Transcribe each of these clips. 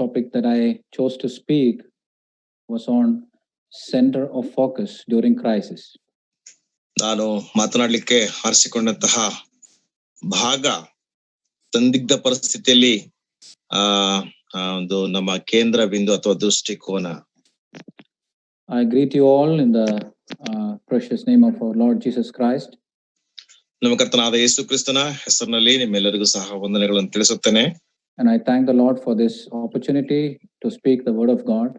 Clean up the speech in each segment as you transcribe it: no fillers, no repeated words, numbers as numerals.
topic that I chose to speak was on center of focus during crisis. ನಾನು ಮಾತನಾಡಲಿಕ್ಕೆ ಆರಿಸಿಕೊಂಡಂತಹ ಭಾಗ ಸಂದಿಗ್ಧ ಪರಿಸ್ಥಿತಿಯಲ್ಲಿ ಒಂದು ನಮ್ಮ ಕೇಂದ್ರ ಬಿಂದು ಅಥವಾ ದೃಷ್ಟಿಕೋನ. I greet you all in the precious name of our Lord Jesus Christ. ನಮ್ಮ ಕರ್ತನಾದ ಯೇಸು ಕ್ರಿಸ್ತನ ಹೆಸರಿನಲ್ಲಿ ನಿಮ್ಮೆಲ್ಲರಿಗೂ ಸಹ ವಂದನೆಗಳನ್ನು ತಿಳಿಸುತ್ತೇನೆ. And I thank the Lord for this opportunity to speak the word of God.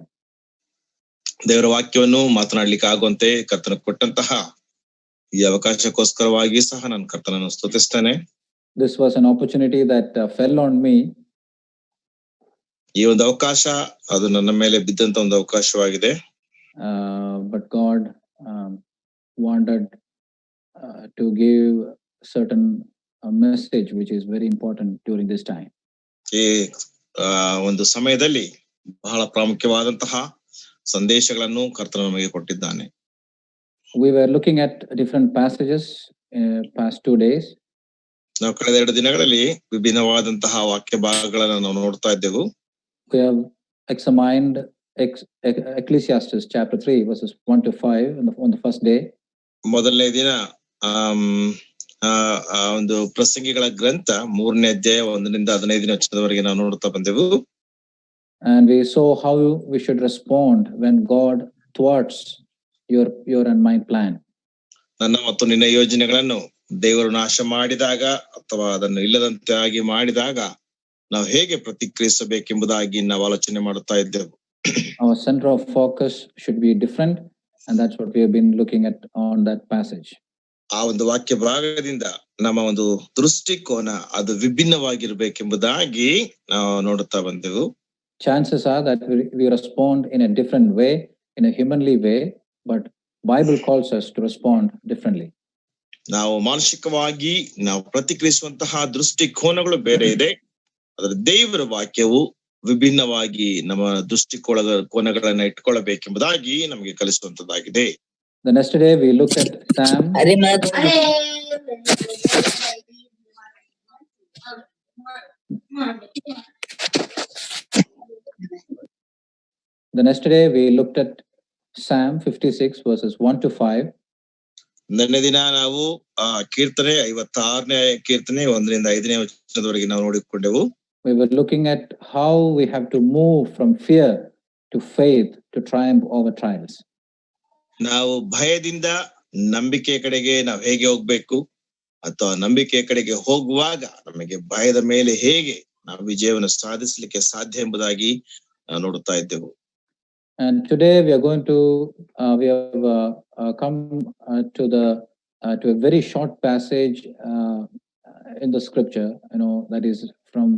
ದೇವರ ವಾಕ್ಯವನ್ನು ಮಾತನಾಡಲಿಕ್ಕೆ ಆಗುವಂತೆ ಕರ್ತನ ಕೊಟ್ಟಂತಹ ಈ ಅವಕಾಶಕ್ಕೋಸ್ಕರವಾಗಿ ಸಹ ನಾನು ಕರ್ತನನ್ನು ಸ್ತುತಿಸ್ತೇನೆ. This was an opportunity that fell on me. ಈ ಒಂದು ಅವಕಾಶ ಅದು ನನ್ನ ಮೇಲೆ ಬಿದ್ದಂತ ಒಂದು ಅವಕಾಶವಾಗಿದೆ. But God wanted to give certain message which is very important during this time. ಈ ಒಂದು ಸಮಯದಲ್ಲಿ ಬಹಳ ಪ್ರಾಮುಖ್ಯವಾದಂತಹ ಸಂದೇಶಗಳನ್ನು ಕರ್ತನು ನಮಗೆ ಕೊಟ್ಟಿದ್ದಾನೆ. We were looking at different passages past 2 days. ನಾವು ಕಳೆದ 2 ದಿನಗಳಲ್ಲಿ ವಿಭಿನ್ನವಾದಂತಹ ವಾಕ್ಯ ಭಾಗಗಳನ್ನು ನಾವು ನೋಡ್ತಾ ಇದ್ದೆವು. We have examined Ecclesiastes chapter 3 verses 1 to 5 on the first day. ಮೊದಲನೇ ದಿನ ಒಂದು ಪ್ರಸಂಗಿಗಳ ಗ್ರಂಥ 3ನೇ ಅಧ್ಯಾಯ 1ರಿಂದ 15ನೇ ವಚನದವರೆಗೆ ನಾವು ನೋಡ್ತಾ ಬಂದೆವು. And we saw how we should respond when God thwarts your and my plan. ನನ್ನ ಮತ್ತು ನಿನ್ನ ಯೋಜನೆಗಳನ್ನು ದೇವರು ನಾಶ ಮಾಡಿದಾಗ ಅಥವಾ ಅದನ್ನು ಇಲ್ಲದಂತೆ ಆಗಿ ಮಾಡಿದಾಗ ನಾವು ಹೇಗೆ ಪ್ರತಿಕ್ರಿಯಿಸಬೇಕೆಂಬುದಾಗಿ ನಾವು ಆಲೋಚನೆ ಮಾಡುತ್ತಾ ಇದ್ದೆವು. Our center of focus should be different, and that's what we have been looking at on that passage. ಆ ಒಂದು ವಾಕ್ಯ ಭಾಗದಿಂದ ನಮ್ಮ ಒಂದು ದೃಷ್ಟಿಕೋನ ಅದು ವಿಭಿನ್ನವಾಗಿರ್ಬೇಕೆಂಬುದಾಗಿ ನಾವು ನೋಡುತ್ತಾ ಬಂದೆವು. Chances are that we respond in a different way, in a humanly way, but Bible calls us to respond differently. ನಾವು ಮಾನಸಿಕವಾಗಿ ನಾವು ಪ್ರತಿಕ್ರಿಯಿಸುವಂತಹ ದೃಷ್ಟಿಕೋನಗಳು ಬೇರೆ ಇದೆ. ಅದರ ದೇವರ ವಾಕ್ಯವು ವಿಭಿನ್ನವಾಗಿ ನಮ್ಮ ದೃಷ್ಟಿಕೋನಗಳನ್ನ ಇಟ್ಕೊಳ್ಳಬೇಕೆಂಬುದಾಗಿ ನಮಗೆ ಕಲಿಸುವಂತದ್ದಾಗಿದೆ. The next day we looked at Psalm. The next day we looked at Psalm 56 verses 1 to 5. ನೆನ್ನೆ ದಿನ ನಾವು ಕೀರ್ತನೆ 56ನೇ ಕೀರ್ತನೆ 1ರಿಂದ 5ನೇ ವಚನದವರೆಗೆ ನಾವು ನೋಡಿಕೊಂಡೆವು. We were looking at how we have to move from fear to faith to triumph over trials. ನಾವು ಭಯದಿಂದ ನಂಬಿಕೆಯ ಕಡೆಗೆ ನಾವು ಹೇಗೆ ಹೋಗ್ಬೇಕು ಅಥವಾ ನಂಬಿಕೆಯ ಕಡೆಗೆ ಹೋಗುವಾಗ ನಮಗೆ ಭಯದ ಮೇಲೆ ಹೇಗೆ ನಾವು ವಿಜಯವನ್ನು ಸಾಧಿಸಲಿಕ್ಕೆ ಸಾಧ್ಯ ಎಂಬುದಾಗಿ ನಾವು ನೋಡುತ್ತಾ ಇದ್ದೆವು. And today we are going to we have come to a very short passage in the scripture, that is from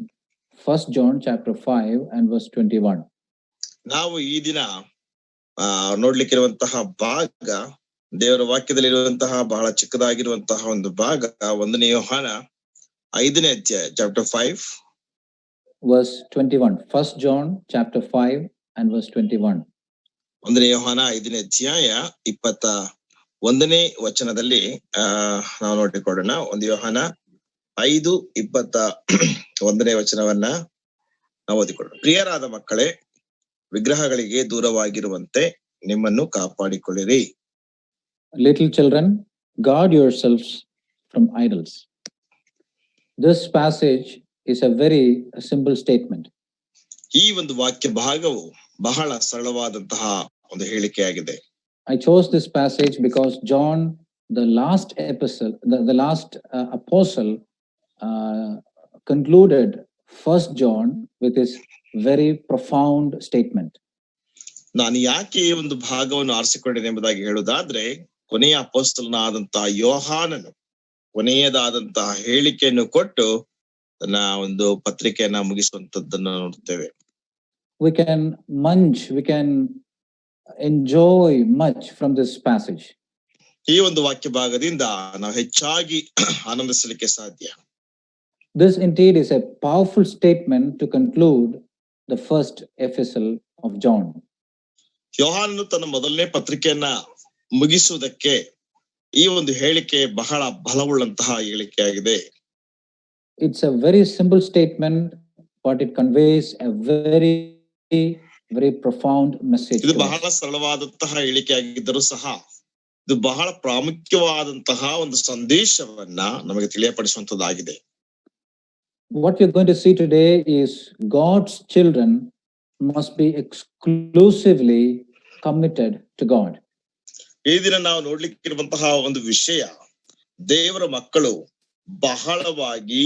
1 John chapter 5 and verse 21. ನಾವು ಈ ದಿನ ನೋಡ್ಲಿಕ್ಕಿರುವಂತಹ ಭಾಗ ದೇವರ ವಾಕ್ಯದಲ್ಲಿರುವಂತಹ ಬಹಳ ಚಿಕ್ಕದಾಗಿರುವಂತಹ ಒಂದು ಭಾಗ 1ನೇ ಯೋಹಾನ 5ನೇ ಅಧ್ಯಾಯ chapter 5 verse 21. 1 John chapter 5 and verse 21. 1ನೇ ಯೋಹಾನ 5ನೇ ಅಧ್ಯಾಯ 21ನೇ ವಚನದಲ್ಲಿ ನಾವು ನೋಡಿಕೊಳ್ಳೋಣ. 1 ಯೋಹಾನ 5:21ನೇ ವಚನವನ್ನ ನಾವು ಓದಿಕೊಳ್ಳೋಣ. ಪ್ರಿಯರಾದ ಮಕ್ಕಳೇ, ವಿಗ್ರಹಗಳಿಗೆ ದೂರವಾಗಿರುವಂತೆ ನಿಮ್ಮನ್ನು ಕಾಪಾಡಿಕೊಳ್ಳಿರಿ. Little children, guard yourselves from idols. This passage is a very simple statement. ಈ ಒಂದು ವಾಕ್ಯ ಭಾಗವು ಬಹಳ ಸರಳವಾದಂತಹ ಒಂದು ಹೇಳಿಕೆಯಾಗಿದೆ. I chose this passage because John, the last epistle, the last apostle, concluded 1 John with this very profound statement. ನಾನು ಯಾಕೆ ಈ ಒಂದು ಭಾಗವನ್ನು ಆರಿಸಿಕೊಂಡಿದೆ ಎಂಬುದಾಗಿ ಹೇಳುವುದಾದ್ರೆ, ಕೊನೆಯ ಅಪೊಸ್ತಲನಾದಂತಹ ಯೋಹಾನನು ಕೊನೆಯದಾದಂತಹ ಹೇಳಿಕೆಯನ್ನು ಕೊಟ್ಟು ತನ್ನ ಒಂದು ಪತ್ರಿಕೆಯನ್ನ ಮುಗಿಸುವಂತದ್ದನ್ನ ನೋಡ್ತೇವೆ. We can enjoy much from this passage. ಈ ಒಂದು ವಾಕ್ಯ ಭಾಗದಿಂದ ನಾವು ಹೆಚ್ಚಾಗಿ ಆನಂದಿಸಲಿಕ್ಕೆ ಸಾಧ್ಯ. This indeed is a powerful statement to conclude the first epistle of John. ಯೋಹಾನನು ತನ್ನ ಮೊದಲನೇ ಪತ್ರಿಕೆಯನ್ನ ಮುಗಿಸುವುದಕ್ಕೆ ಈ ಒಂದು ಹೇಳಿಕೆ ಬಹಳ ಬಲವುಳ್ಳಂತಹ ಹೇಳಿಕೆಯಾಗಿದೆ. It's a very simple statement but it conveys a very, very profound message ಇದು to ಬಹಳ us. ಸರಳವಾದಂತಹ ಹೇಳಿಕೆಯಾಗಿದ್ದರೂ ಸಹ ಇದು ಬಹಳ ಪ್ರಾಮುಖ್ಯವಾದಂತಹ ಒಂದು ಸಂದೇಶವನ್ನ ನಮಗೆ ತಿಳಿಯಪಡಿಸುವಂತದ್ದಾಗಿದೆ. What we're going to see today is God's children must be exclusively committed to God. ಈ ದಿನ ನಾವು ನೋಡ್ಲಿಕ್ಕಿರುವಂತಹ ಒಂದು ವಿಷಯ, ದೇವರ ಮಕ್ಕಳು ಬಹಳವಾಗಿ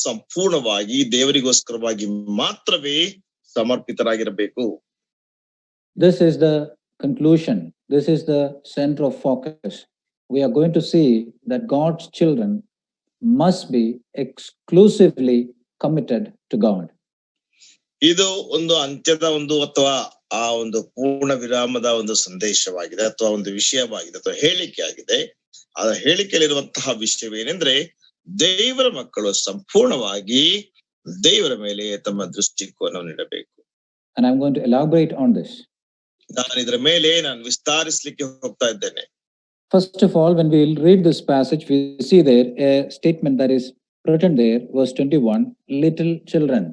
ಸಂಪೂರ್ಣವಾಗಿ ದೇವರಿಗೋಸ್ಕರವಾಗಿ ಮಾತ್ರವೇ ಸಮರ್ಪಿತರಾಗಿರಬೇಕು. This is the conclusion. This is the center of focus. We are going to see that God's children must be exclusively committed to God. ಇದು ಒಂದು ಅಂತ್ಯದ ಒಂದು ಅಥವಾ ಆ ಒಂದು ಪೂರ್ಣ ವಿರಾಮದ ಒಂದು ಸಂದೇಶವಾಗಿದೆ ಅಥವಾ ಒಂದು ವಿಷಯವಾಗಿದೆ ಅಥವಾ ಹೇಳಿಕೆಯಾಗಿದೆ. ಆ ಹೇಳಿಕೆಯಲ್ಲಿರುವಂತಹ ವಿಷಯವೇನೆಂದ್ರೆ, ದೇವರ ಮಕ್ಕಳು ಸಂಪೂರ್ಣವಾಗಿ ದೇವರ ಮೇಲೆ ತಮ್ಮ ದೃಷ್ಟಿಕೋನವನ್ನು ಇಡಬೇಕು. And I'm going to elaborate on this. ನಾನು ಇದರ ಮೇಲೆ ವಿಸ್ತಾರಿಸಲಿಕ್ಕೆ ಹೋಗ್ತಾ ಇದ್ದೇನೆ. First of all, when we read this passage, we see there a statement that is written there, verse 21, little children.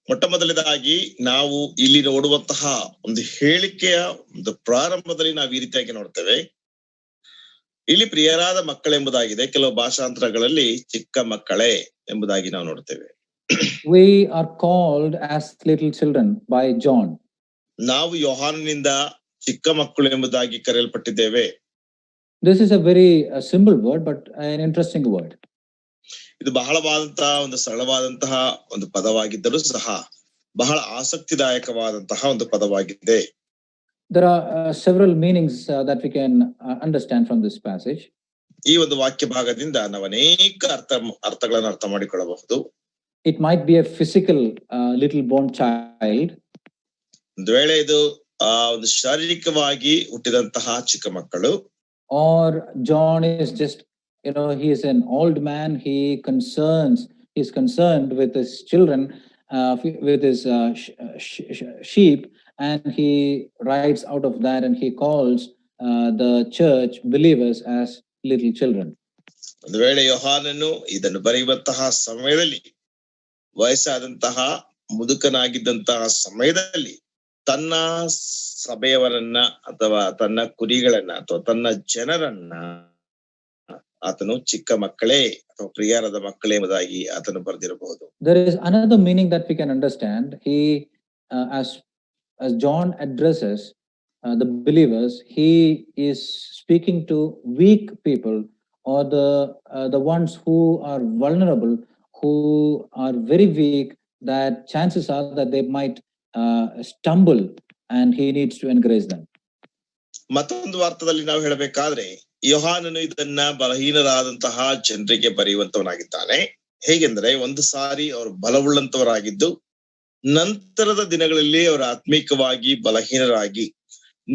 ಮೊಟ್ಟ ಮೊದಲನೇದಾಗಿ ನಾವು ಇಲ್ಲಿ ನೋಡುವಂತಹ ಒಂದು ಹೇಳಿಕೆಯ ಒಂದು ಪ್ರಾರಂಭದಲ್ಲಿ ನಾವು ಈ ರೀತಿಯಾಗಿ ನೋಡ್ತೇವೆ. ಇಲ್ಲಿ ಪ್ರಿಯರಾದ ಮಕ್ಕಳೆಂಬುದಾಗಿದೆ, ಕೆಲವು ಭಾಷಾಂತರಗಳಲ್ಲಿ ಚಿಕ್ಕ ಮಕ್ಕಳೇ ಎಂಬುದಾಗಿ ನಾವು ನೋಡ್ತೇವೆ. We are called as little children by John. ನಾವು ಯೋಹಾನನಿಂದ ಚಿಕ್ಕ ಮಕ್ಕಳು ಎಂಬುದಾಗಿ ಕರೆಯಲ್ಪಟ್ಟಿದ್ದೇವೆ. This is a very simple word, but an interesting word. ಇದು ಬಹಳವಾದಂತಹ ಒಂದು ಸರಳವಾದಂತಹ ಒಂದು ಪದವಾಗಿದ್ದರೂ ಸಹ ಬಹಳ ಆಸಕ್ತಿದಾಯಕವಾದಂತಹ ಒಂದು ಪದವಾಗಿದೆ. There are several meanings that we can understand from this passage. ಈ ಒಂದು ವಾಕ್ಯ ಭಾಗದಿಂದ ನಾವು ಅನೇಕ ಅರ್ಥಗಳನ್ನು ಅರ್ಥ ಮಾಡಿಕೊಳ್ಳಬಹುದು. It might be a physical little born child. ಒಂದು ವೇಳೆ ಇದು ಒಂದು ಶಾರೀರಿಕವಾಗಿ ಹುಟ್ಟಿದಂತಹ ಚಿಕ್ಕ ಮಕ್ಕಳು. Or John is just, he is an old man. He's concerned with his children, with his sheep, and he writes out of that and he calls the church believers as little children. ಒಂದು ವೇಳೆ ಯೋಹಾನನು ಇದನ್ನು ಬರೆಯುವಂತಹ ಸಮಯದಲ್ಲಿ ವಯಸ್ಸಾದಂತಹ ಮುದುಕನಾಗಿದ್ದಂತಹ ಸಮಯದಲ್ಲಿ ತನ್ನ ಸಭೆಯವರನ್ನ ಅಥವಾ ತನ್ನ ಕುರಿಗಳನ್ನ ಅಥವಾ ತನ್ನ ಜನರನ್ನ ಆತನು ಚಿಕ್ಕ ಮಕ್ಕಳೇ ಅಥವಾ ಪ್ರಿಯರಾದ ಮಕ್ಕಳೇ ಎಂಬುದಾಗಿ ಆತನು ಬರೆದಿರಬಹುದು. There is another meaning that we can understand. He, as John addresses the believers, he is speaking to weak people or the ones who are vulnerable, who are very weak, that chances are that they might stumble, and he needs to encourage them. ಮತ್ತೊಂದು ಅರ್ಥದಲ್ಲಿ ನಾವು ಹೇಳಬೇಕಾದ್ರೆ, ಯೋಹಾನನು ಇದನ್ನ ಬಲಹೀನರಾದಂತಹ ಜನರಿಗೆ ಬರೆಯುವಂತವನಾಗಿದ್ದಾನೆ. ಹೇಗೆಂದ್ರೆ, ಒಂದು ಸಾರಿ ಅವರು ಬಲವುಳ್ಳಂತವರಾಗಿದ್ದು ನಂತರದ ದಿನಗಳಲ್ಲಿ ಅವರು ಆತ್ಮಿಕವಾಗಿ ಬಲಹೀನರಾಗಿ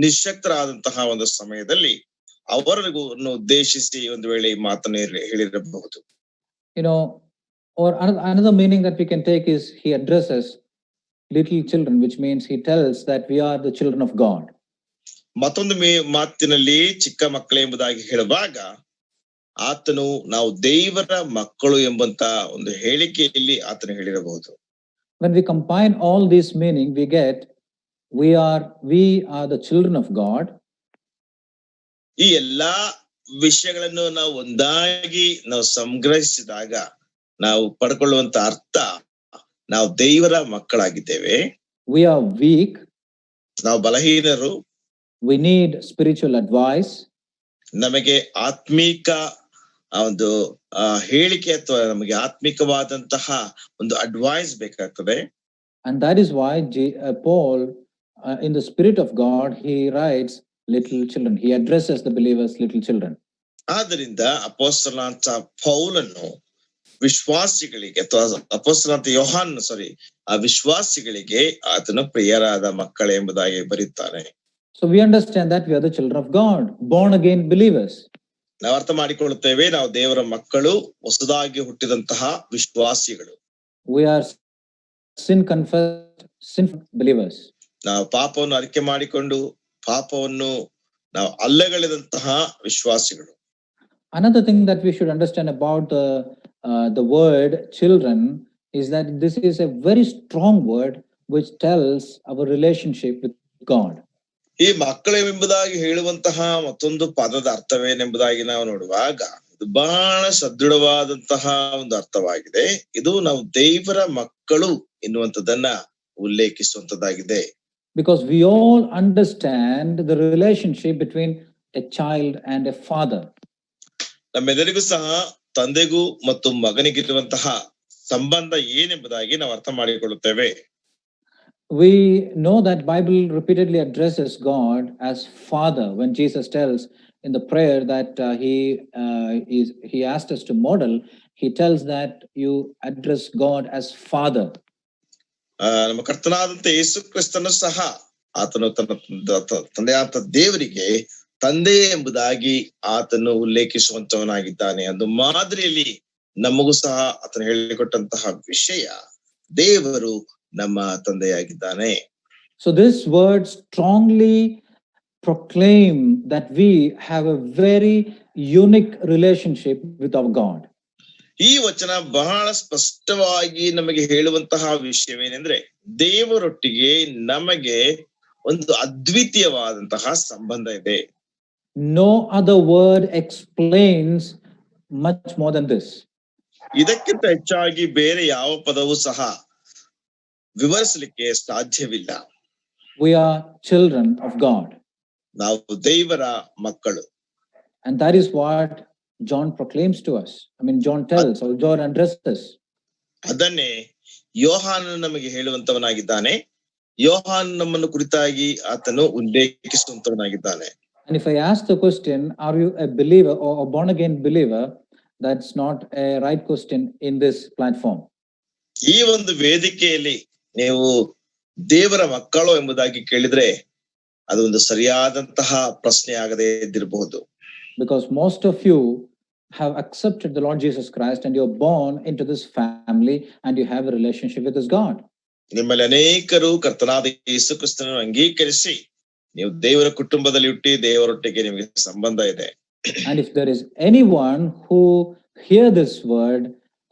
ನಿಶಕ್ತರಾದಂತಹ ಒಂದು ಸಮಯದಲ್ಲಿ ಅವರನ್ನು ಉದ್ದೇಶಿಸಿ ಒಂದು ವೇಳೆ ಈ ಮಾತನ್ನು ಹೇಳಿರಬಹುದು. Or another meaning that we can take is he addresses little children, which means he tells that we are the children of God. ಮತ್ತೊಂದು ಮಾತಿನಲ್ಲಿ ಚಿಕ್ಕ ಮಕ್ಕಳು ಎಂಬುದಾಗಿ ಹೇಳುವಾಗ ಆತನು ನಾವು ದೇವರ ಮಕ್ಕಳು ಎಂಬಂತ ಒಂದು ಹೇಳಿಕೆಯಲ್ಲಿ ಆತನು ಹೇಳಿರಬಹುದು. When we combine all these meaning, we get we are the children of God. ಈ ಎಲ್ಲಾ ವಿಷಯಗಳನ್ನು ನಾವು ಒಂದಾಗಿ ನಾವು ಸಂಗ್ರಹಿಸಿದಾಗ ನಾವು ಪಡ್ಕೊಳ್ಳುವಂತ ಅರ್ಥ, ನಾವು ದೇವರ ಮಕ್ಕಳಾಗಿದ್ದೇವೆ. We are weak. ನಾವು ಬಲಹೀನರು. We need spiritual advice. ನಮಗೆ ಆತ್ಮಿಕ ಒಂದು ಹೇಳಿಕೆ ಅಥವಾ ನಮಗೆ ಆತ್ಮಿಕವಾದಂತಹ ಒಂದು ಅಡ್ವೈಸ್ ಬೇಕಾಗ್ತದೆ. And that is why Paul, in the Spirit of God, he writes little children. He addresses the believers little children. ಆದ್ದರಿಂದ ಅಪೊಸ್ತಲನಾದ ಪೌಲನು ವಿಶ್ವಾಸಿಗಳಿಗೆ ಅಥವಾ ಅಪೊಸ್ತಲನಾದ ಯೋಹಾನ್ ವಿಶ್ವಾಸಿಗಳಿಗೆ ಆತನು ಪ್ರಿಯರಾದ ಮಕ್ಕಳು ಎಂಬುದಾಗಿ ಬರೀತಾನೆ. So we understand that we are the children of God, born again believers. ನಾವು ಅರ್ಥ ಮಾಡಿಕೊಳ್ಳುತ್ತೇವೆ, ನಾವು ದೇವರ ಮಕ್ಕಳು, ಹೊಸದಾಗಿ ಹುಟ್ಟಿದಂತಹ ವಿಶ್ವಾಸಿಗಳು. We are sin believers. ನಾವು ಪಾಪವನ್ನು ಅರಿಕೆ ಮಾಡಿಕೊಂಡು ಪಾಪವನ್ನು ನಾವು ಅಲ್ಲಗಳೆದಂತಹ ವಿಶ್ವಾಸಿಗಳು. Another thing that we should understand about the word children is that this is a very strong word which tells our relationship with God. ಈ ಮಕ್ಕಳೆಂಬುದಾಗಿ ಹೇಳುವಂತಹ ಮತ್ತೊಂದು ಪದದ ಅರ್ಥವೇನೆಂಬುದಾಗಿ ನಾವು ನೋಡುವಾಗ ಇದು ಬಹಳ ಸದೃಢವಾದಂತಹ ಒಂದು ಅರ್ಥವಾಗಿದೆ. ಇದು ನಾವು ದೇವರ ಮಕ್ಕಳು ಎನ್ನುವಂಥದ್ದನ್ನ ಉಲ್ಲೇಖಿಸುವಂತದ್ದಾಗಿದೆ. Because we all understand the relationship between a child and a father. ನಮ್ಮೆಲ್ಲರಿಗೂ ಸಹ ತಂದೆಗೂ ಮತ್ತು ಮಗನಿಗಿರುವಂತಹ ಸಂಬಂಧ ಏನೆಂಬುದಾಗಿ ನಾವು ಅರ್ಥ ಮಾಡಿಕೊಳ್ಳುತ್ತೇವೆ. We know that Bible repeatedly addresses God as Father when Jesus tells in the prayer that he asked us to model. He tells that you address God as Father. ನಮ್ಮ ಕರ್ತನಾದಂತ ಯೇಸು ಕ್ರಿಸ್ತನು ಸಹ ಆತನು ತನ್ನ ತಂದೆಯಾದ ದೇವರಿಗೆ ತಂದೆ ಎಂಬುದಾಗಿ ಆತನು ಉಲ್ಲೇಖಿಸುವಂತವನಾಗಿದ್ದಾನೆ. ಒಂದು ಮಾದರಿಯಲ್ಲಿ ನಮಗೂ ಸಹ ಆತನು ಹೇಳಿಕೊಟ್ಟಂತಹ ವಿಷಯ ದೇವರು ನಮ್ಮ ತಂದೆಯಾಗಿದ್ದಾನೆ. So this word strongly proclaim that we have a very unique relationship with our God. ಈ ವಚನ ಬಹಳ ಸ್ಪಷ್ಟವಾಗಿ ನಮಗೆ ಹೇಳುವಂತಹ ವಿಷಯವೇನೆಂದ್ರೆ ದೇವರೊಟ್ಟಿಗೆ ನಮಗೆ ಒಂದು ಅದ್ವಿತೀಯವಾದಂತಹ ಸಂಬಂಧ ಇದೆ. No other word explains much more than this. ಇದಕ್ಕಿಂತ ಹೆಚ್ಚಾಗಿ ಬೇರೆ ಯಾವ ಪದವೂ ಸಹ ವಿವರಿಸಲಿಕ್ಕೆ ಸಾಧ್ಯವಿಲ್ಲ. We are children of God. ನಾವು ದೇವರ ಮಕ್ಕಳು. And that is what John proclaims to us. I mean, John tells or John addresses. ಅದನ್ನೇ ಯೋಹಾನನು ನಮಗೆ ಹೇಳುವಂತವನಾಗಿದ್ದಾನೆ. ಯೋಹಾನ್ ನಮ್ಮನ್ನು ಕುರಿತಾಗಿ ಆತನು ಉಲ್ಲೇಖಿಸುವಂತವನಾಗಿದ್ದಾನೆ. And if I ask the question, are you a believer or a born again believer? That's not a right question in this platform. ಈ ಒಂದು ವೇದಿಕೆಯಲ್ಲಿ ನೀವು ದೇವರ ಮಕ್ಕಳು ಎಂಬುದಾಗಿ ಕೇಳಿದ್ರೆ ಅದು ಒಂದು ಸರಿಯಾದಂತಹ ಪ್ರಶ್ನೆ ಆಗದೇ ಇದ್ದಿರಬಹುದು. Because most of you have accepted the Lord Jesus Christ and you're born into this family and you have a relationship with this God. ನಿಮ್ಮಲ್ಲಿ ಅನೇಕರು ಕರ್ತನಾದ ಯೇಸು ಕ್ರಿಸ್ತನನ್ನು ಅಂಗೀಕರಿಸಿ ನೀವು ದೇವರ ಕುಟುಂಬದಲ್ಲಿ ಹುಟ್ಟಿ ದೇವರೊಟ್ಟಿಗೆ ನಿಮಗೆ ಸಂಬಂಧ ಇದೆ. And if there is anyone who hear this word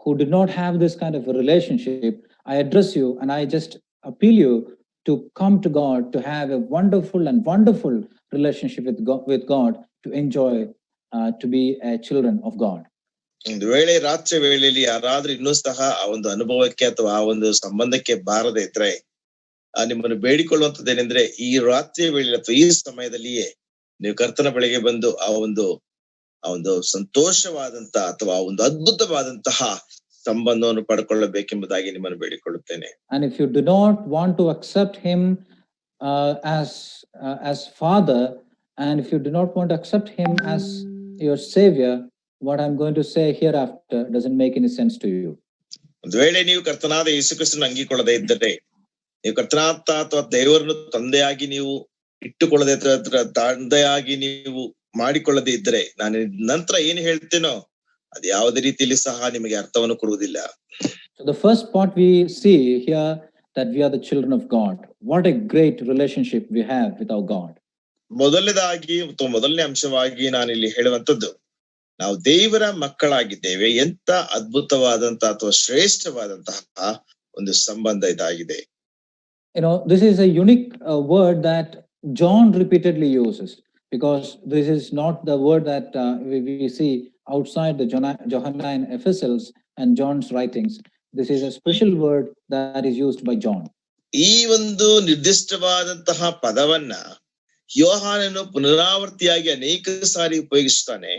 who did not have this kind of a relationship, I address you and I just appeal you to come to God, to have a wonderful relationship with God, to enjoy, to be a children of God. ಒಂದು ವೇಳೆ ರಾತ್ರಿ ವೇಳೆಯಲ್ಲಿ ಯಾರಾದ್ರೂ ಇನ್ನೂ ಸಹ ಆ ಒಂದು ಅನುಭವಕ್ಕೆ ಅಥವಾ ಆ ಒಂದು ಸಂಬಂಧಕ್ಕೆ ಬಾರದೇ ಇದ್ರೆ ನಿಮ್ಮನ್ನು ಬೇಡಿಕೊಳ್ಳುವಂತದ್ದೇನೆಂದ್ರೆ ಈ ರಾತ್ರಿಯ ವೇಳೆ ಅಥವಾ ಈ ಸಮಯದಲ್ಲಿಯೇ ನೀವು ಕರ್ತನ ಬಳಿಗೆ ಬಂದು ಆ ಒಂದು ಸಂತೋಷವಾದಂತ ಅಥವಾ ಒಂದು ಅದ್ಭುತವಾದಂತಹ ಸಂಬಂಧವನ್ನು ಪಡ್ಕೊಳ್ಳಬೇಕೆಂಬುದಾಗಿ ನಿಮ್ಮನ್ನು ಬೇಡಿಕೊಳ್ಳುತ್ತೇನೆ. And if you do not want to accept him as father, and if you do not want to accept him as your savior, what I'm going to say hereafter doesn't make any sense to you. ಒಂದು ವೇಳೆ ನೀವು ಕರ್ತನಾದ ಯೇಸು ಕ್ರಿಸ್ತನನ್ನು ಅಂಗೀಕೊಳ್ಳದೆ ಇದ್ದರೆ, ನೀವು ಕರ್ತನಾದ ಅಥವಾ ದೇವರನ್ನು ತಂದೆಯಾಗಿ ನೀವು ಇಟ್ಟುಕೊಳ್ಳದೆ ತಂದೆಯಾಗಿ ನೀವು ಮಾಡಿಕೊಳ್ಳದೆ ಇದ್ದರೆ ನಾನು ನಂತರ ಏನು ಹೇಳ್ತೇನೋ ಅದು ಯಾವುದೇ ರೀತಿಯಲ್ಲಿ ಸಹ ನಿಮಗೆ ಅರ್ಥವನ್ನು ಕೊಡುವುದಿಲ್ಲ. So the first part we see here that we are the children of God. What a great relationship we have with our God. ಮೊದಲನೇದಾಗಿ ಅಥವಾ ಮೊದಲನೇ ಅಂಶವಾಗಿ ನಾನು ಇಲ್ಲಿ ಹೇಳುವಂತದ್ದು ನಾವು ದೇವರ ಮಕ್ಕಳಾಗಿದ್ದೇವೆ. ಎಂತ ಅದ್ಭುತವಾದಂತಹ ಅಥವಾ ಶ್ರೇಷ್ಠವಾದಂತಹ ಒಂದು ಸಂಬಂಧ ಇದಾಗಿದೆ. You know, this is a unique word that John repeatedly uses, because this is not the word that we see outside the Johannine epistles and John's writings. This is a special word that is used by John. ಈ ಒಂದು ನಿರ್ದಿಷ್ಟವಾದಂತಹ ಪದವನ್ನ ಯೋಹಾನನು ಪುನರಾವರ್ತಿಯಾಗಿ ಅನೇಕ ಸಾರಿ ಉಪಯೋಗಿಸ್ತಾನೆ.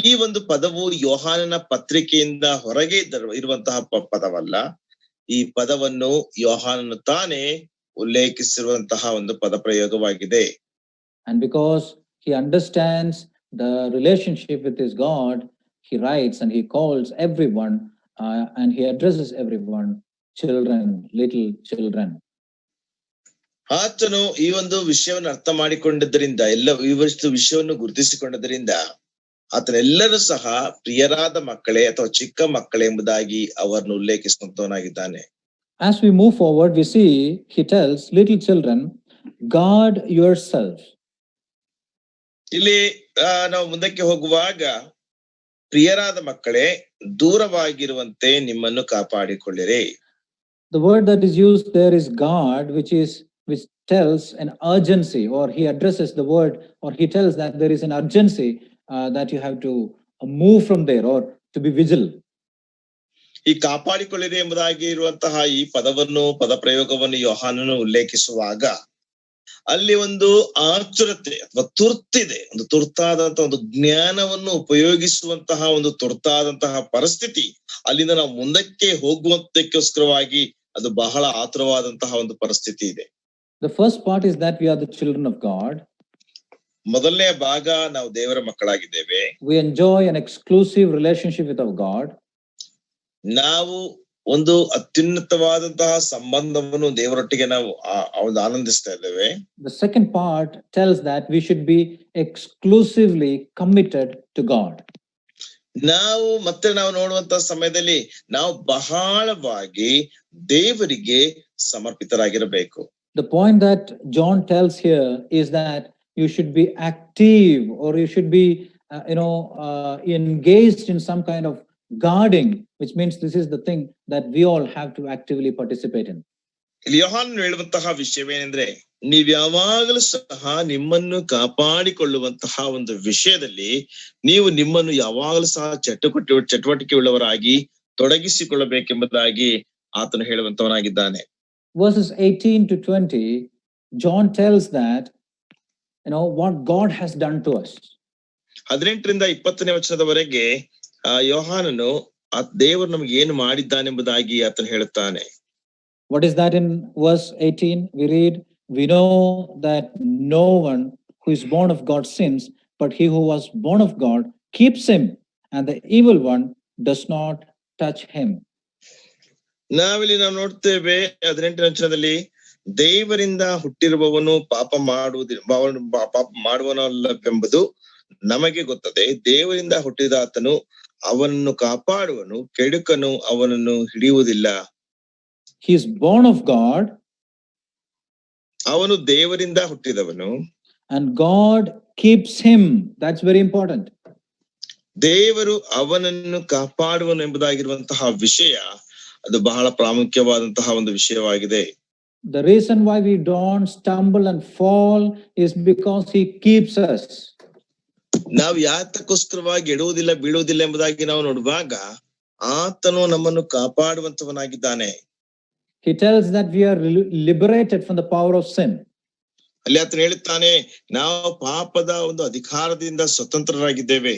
ಈ ಒಂದು ಪದವು ಯೋಹಾನನ ಪತ್ರಿಕೆಯಿಂದ ಹೊರಗೆ ಇರುವಂತಹ ಪದವಲ್ಲ. ಈ ಪದವನ್ನು ಯೋಹಾನನು ತಾನೇ ಉಲ್ಲೇಖಿಸಿರುವಂತಹ ಒಂದು ಪದ ಪ್ರಯೋಗವಾಗಿದೆ. And because he understands the relationship with his God, he writes and he calls everyone and he addresses everyone children, little children. ಆತನು ಈ ಒಂದು ವಿಷಯವನ್ನು ಅರ್ಥ ಮಾಡಿಕೊಂಡಿದ್ದರಿಂದ, ಎಲ್ಲ ಈ ವಿಷಯವನ್ನು ಗುರುತಿಸಿಕೊಂಡಿದ್ದರಿಂದ ಆತನೆಲ್ಲರೂ ಸಹ ಪ್ರಿಯರಾದ ಮಕ್ಕಳೇ ಅಥವಾ ಚಿಕ್ಕ ಮಕ್ಕಳೇ ಎಂಬುದಾಗಿ ಅವರನ್ನು ಉಲ್ಲೇಖಿಸುವಂತವನಾಗಿದ್ದಾನೆ. As we move forward, we see he tells little children, guard yourselves. ಇಲ್ಲಿ ನಾವು ಮುಂದಕ್ಕೆ ಹೋಗುವಾಗ ಪ್ರಿಯರಾದ ಮಕ್ಕಳೇ ದೂರವಾಗಿರುವಂತೆ ನಿಮ್ಮನ್ನು ಕಾಪಾಡಿಕೊಳ್ಳಿರಿ. The word that is used there is God, which tells an urgency, or he addresses the word, or he tells that there is an urgency that you have to move from there or to be vigilant. ಈ ಕಾಪಾಡಿಕೊಳ್ಳಿರಿ ಎಂಬುದಾಗಿ ಇರುವಂತಹ ಈ ಪದ ಪ್ರಯೋಗವನ್ನು ಯೋಹಾನನು ಉಲ್ಲೇಖಿಸುವಾಗ ಅಲ್ಲಿ ಒಂದು ಆತುರತೆ ಅಥವಾ ತುರ್ತಿದೆ, ಒಂದು ತುರ್ತಾದಂತಹ ಒಂದು ಜ್ಞಾನವನ್ನು ಉಪಯೋಗಿಸುವಂತಹ ಒಂದು ತುರ್ತಾದಂತಹ ಪರಿಸ್ಥಿತಿ, ಅಲ್ಲಿಂದ ನಾವು ಮುಂದಕ್ಕೆ ಹೋಗುವಂತಕ್ಕೋಸ್ಕರವಾಗಿ ಅದು ಬಹಳ ಆತುರವಾದಂತಹ ಒಂದು ಪರಿಸ್ಥಿತಿ ಇದೆ. The first part is that we are the children of God. ಮೊದಲನೇ ಭಾಗ ನಾವು ದೇವರ ಮಕ್ಕಳಾಗಿದ್ದೇವೆ. We enjoy an exclusive relationship with our God. ನಾವು ಒಂದು ಅತ್ಯುನ್ನತವಾದಂತಹ ಸಂಬಂಧವನ್ನು ದೇವರೊಟ್ಟಿಗೆ ನಾವು ಆನಂದಿಸ್ತಾ ಇದ್ದೇವೆ. The second part tells that we should be exclusively committed to God. ನಾವು ನೋಡುವಂತಹ ಸಮಯದಲ್ಲಿ ನಾವು ಬಹಳವಾಗಿ ದೇವರಿಗೆ ಸಮರ್ಪಿತರಾಗಿರಬೇಕು. The point that John tells here is that you should be active, or you should be engaged in some kind of guarding, which means this is the thing that we all have to actively participate in. ಇಲ್ಲಿ ಯೋಹಾನನು ಹೇಳುವಂತಹ ವಿಷಯವೇನೆಂದ್ರೆ, ನೀವು ಯಾವಾಗಲೂ ಸಹ ನಿಮ್ಮನ್ನು ಕಾಪಾಡಿಕೊಳ್ಳುವಂತಹ ಒಂದು ವಿಷಯದಲ್ಲಿ ನೀವು ನಿಮ್ಮನ್ನು ಯಾವಾಗಲೂ ಸಹ ಚಟುವಟಿಕೆ ಉಳ್ಳವರಾಗಿ ತೊಡಗಿಸಿಕೊಳ್ಳಬೇಕೆಂಬುದಾಗಿ ಆತನು ಹೇಳುವಂತವನಾಗಿದ್ದಾನೆ. Verses 18 to 20, John tells that what God has done to us. 18ರಿಂದ 20ನೇ ವಚನದವರೆಗೆ ಯೋಹಾನನು ದೇವರು ನಮಗೆ ಏನು ಮಾಡಿದ್ದಾನೆಂಬುದಾಗಿ ಆತನು ಹೇಳುತ್ತಾನೆ. What is that in verse 18? We read, we know that no one who is born of God sins, but he who was born of God keeps him, and the evil one does not touch him. ನಾವಿಲ್ಲಿ ನಾವು ನೋಡ್ತೇವೆ 18ನೇ ವಚನದಲ್ಲಿ, ದೇವರಿಂದ ಹುಟ್ಟಿರುವವನು ಪಾಪ ಮಾಡುವನಲ್ಲವೆಂಬುದು ನಮಗೆ ಗೊತ್ತದೆ. ದೇವರಿಂದ ಹುಟ್ಟಿದ ಆತನು ಅವನನ್ನು ಕಾಪಾಡುವನು, ಕೆಡುಕನು ಅವನನ್ನು ಹಿಡಿಯುವುದಿಲ್ಲ. He is born of God. ಅವನು ದೇವರಿಂದ ಹುಟ್ಟಿದವನು. And God keeps him. That's very important. ದೇವರು ಅವನನ್ನು ಕಾಪಾಡುವನು ಎಂಬುದಾಗಿರುವಂತಹ ವಿಷಯ ಅದು ಬಹಳ ಪ್ರಾಮುಖ್ಯವಾದಂತಹ ಒಂದು ವಿಷಯವಾಗಿದೆ. The reason why we don't stumble and fall is because he keeps us. ನಾವು ಯಾತಕ್ಕೋಸ್ಕರವಾಗಿ ಎಡುವುದಿಲ್ಲ ಬೀಳುವುದಿಲ್ಲ ಎಂಬುದಾಗಿ ನಾವು ನೋಡುವಾಗ ಆತನು ನಮ್ಮನ್ನು ಕಾಪಾಡುವಂತವನಾಗಿದ್ದಾನೆ. He tells that we are liberated from the power of sin. ಅಲ್ಲಿ ಆತನು ಹೇಳುತ್ತಾನೆ, ನಾವು ಪಾಪದ ಒಂದು ಅಧಿಕಾರದಿಂದ ಸ್ವತಂತ್ರರಾಗಿದ್ದೇವೆ.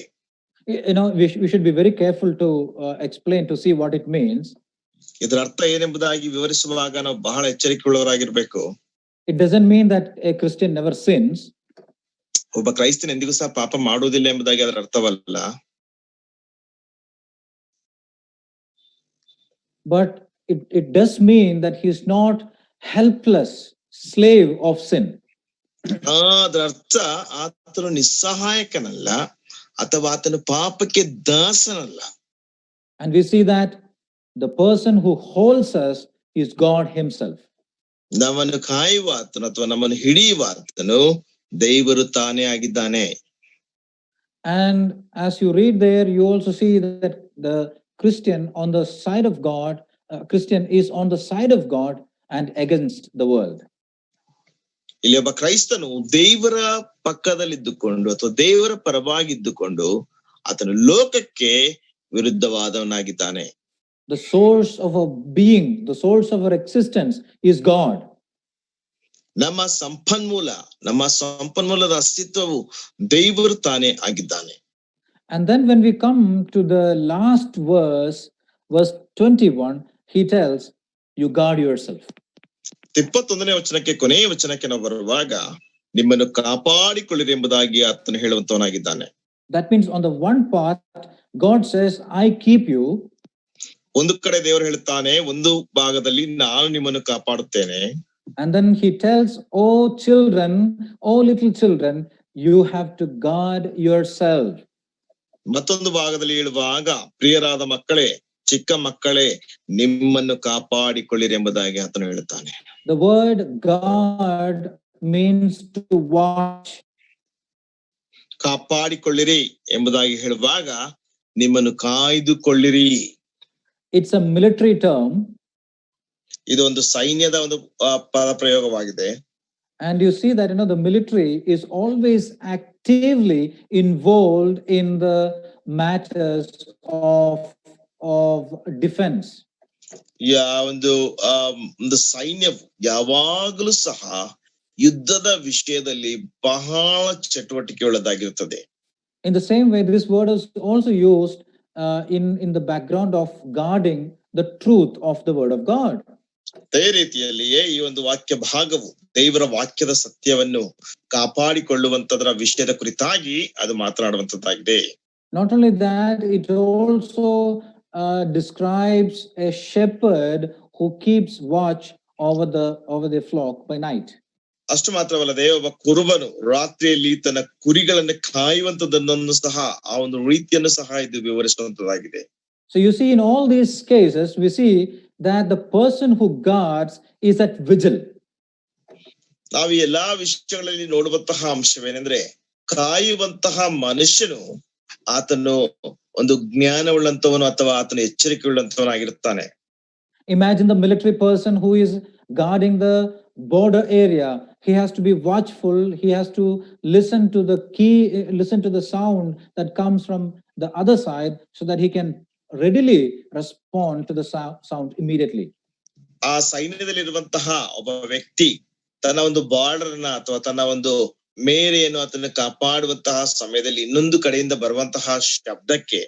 We should be very careful to explain, to see what it means. ಇದರ ಅರ್ಥ ಏನೆಂಬುದಾಗಿ ವಿವರಿಸುವಾಗ ನಾವು ಬಹಳ ಎಚ್ಚರಿಕೆಯುಳ್ಳವರಾಗಿರ್ಬೇಕು. It doesn't mean that a Christian never sins. ಒಬ್ಬ ಕ್ರೈಸ್ತನ ಎಂದಿಗೂ ಸಹ ಪಾಪ ಮಾಡುವುದಿಲ್ಲ ಎಂಬುದಾಗಿ ಅದರ ಅರ್ಥವಲ್ಲ. But it does mean that he is not helpless slave of sin. ಅದರ ಅರ್ಥ ಆತನು ನಿಸ್ಸಹಾಯಕನಲ್ಲ ಅಥವಾ ಆತನು ಪಾಪಕ್ಕೆ ದಾಸನಲ್ಲ. And we see that the person who holds us is God himself. ನಮ್ಮನ್ನು ಕಾಯುವ ಆತನು ಅಥವಾ ನಮ್ಮನ್ನು ಹಿಡಿಯುವ ಆತನು ದೇವರು ತಾನೇ ಆಗಿದ್ದಾನೆ. And as you read there, you also see that the Christian on the side of God, Christian is on the side of God and against the world. ಇಲ್ಲಿ ಒಬ್ಬ ಕ್ರೈಸ್ತನು ದೇವರ ಪಕ್ಕದಲ್ಲಿದ್ದುಕೊಂಡು ಅಥವಾ ದೇವರ ಪರವಾಗಿದ್ದುಕೊಂಡು ಆತನು ಲೋಕಕ್ಕೆ ವಿರುದ್ಧವಾದವನಾಗಿದ್ದಾನೆ. The source of our being, the source of our existence is God. ನಮ್ಮ ಸಂಪನ್ಮೂಲದ ಅಸ್ತಿತ್ವವು ದೇವರು ತಾನೇ ಆಗಿದ್ದಾನೆ. And then when we come to the last verse 21, he tells you guard yourself. 21ನೇ ವಚನಕ್ಕೆ, ಕೊನೆಯ ವಚನಕ್ಕೆ ನಾವು ಬರುವಾಗ ನಿಮ್ಮನ್ನು ಕಾಪಾಡಿಕೊಳ್ಳಿರಿ ಎಂಬುದಾಗಿ ಆತನು ಹೇಳುವಂತವನಾಗಿದ್ದಾನೆ. That means on the one part God says I keep you. ಒಂದು ಕಡೆ ದೇವರು ಹೇಳ್ತಾನೆ, ಒಂದು ಭಾಗದಲ್ಲಿ ನಾನು ನಿಮ್ಮನ್ನು ಕಾಪಾಡುತ್ತೇನೆ. And then he tells, oh children, oh little children, you have to guard yourself. ಮತ್ತೊಂದು ಭಾಗದಲ್ಲಿ ಹೇಳುವಾಗ, ಪ್ರಿಯರಾದ ಮಕ್ಕಳೇ, ಚಿಕ್ಕ ಮಕ್ಕಳೇ, ನಿಮ್ಮನ್ನು ಕಾಪಾಡಿಕೊಳ್ಳಿರಿ ಎಂಬುದಾಗಿ ಆತನು ಹೇಳುತ್ತಾನೆ. The word guard means to watch. ಕಾಪಾಡಿಕೊಳ್ಳಿರಿ ಎಂಬುದಾಗಿ ಹೇಳುವಾಗ ನಿಮ್ಮನ್ನು ಕಾಯ್ದುಕೊಳ್ಳಿರಿ. It's a military term. ಇದು ಒಂದು ಸೈನ್ಯದ ಒಂದು ಪದ ಪ್ರಯೋಗವಾಗಿದೆ. And you see that, the military is always actively involved in the matters of defense. ಒಂದು ಒಂದು ಸೈನ್ಯವು ಯಾವಾಗಲೂ ಸಹ ಯುದ್ಧದ ವಿಷಯದಲ್ಲಿ ಬಹಳ ಚಟುವಟಿಕೆ ಉಳ್ಳದಾಗಿರುತ್ತದೆ. In the same way, this word is also used in the background of guarding the truth of the word of God. ಅದೇ ರೀತಿಯಲ್ಲಿಯೇ ಈ ಒಂದು ವಾಕ್ಯ ಭಾಗವು ದೇವರ ವಾಕ್ಯದ ಸತ್ಯವನ್ನು ಕಾಪಾಡಿಕೊಳ್ಳುವಂತದರ ವಿಷಯದ ಕುರಿತಾಗಿ ಅದು ಮಾತನಾಡುವಂತದ್ದಾಗಿದೆ. Not only that, it also describes a shepherd who keeps watch over the flock by night. ಅಷ್ಟು ಮಾತ್ರವಲ್ಲದೆ ಒಬ್ಬ ಕುರುಬನು ರಾತ್ರಿಯಲ್ಲಿ ತನ್ನ ಕುರಿಗಳನ್ನು ಕಾಯುವಂತದನ್ನು ಸಹ ಆ ಒಂದು ರೀತಿಯನ್ನು ಸಹ ಇದು ವಿವರಿಸುವಂತದ್ದಾಗಿದೆ. So you see, in all these cases, we see that the person who guards is at vigil. ನಾವು ಎಲ್ಲಾ ವಿಷಯಗಳಲ್ಲಿ ನೋಡುವಂತಹ ಅಂಶವೇನೆಂದ್ರೆ ಕಾಯುವಂತಹ ಮನುಷ್ಯನು ಆತನು ಒಂದು ಜ್ಞಾನವುಳ್ಳಂತವನು ಅಥವಾ ಆತನು ಎಚ್ಚರಿಕೆ ಉಳ್ಳಂತವನಾಗಿರುತ್ತಾನೆ. Imagine the military person who is guarding the border area. He has to be watchful. He has to listen to the sound that comes from the other side so that he can readily respond to the sound immediately. ಆ ಸೈನ್ಯದಲ್ಲಿರುವಂತಹ ಒಬ್ಬ ವ್ಯಕ್ತಿ ತನ್ನ ಒಂದು border ನ ಅಥವಾ ತನ್ನ ಒಂದು ಮೇರೆಯನ್ನು ಅದನ್ನು ಕಾಪಾಡುವಂತಹ ಸಮಯದಲ್ಲಿ ಇನ್ನೊಂದು ಕಡೆಯಿಂದ ಬರುವಂತಹ ಶಬ್ದಕ್ಕೆ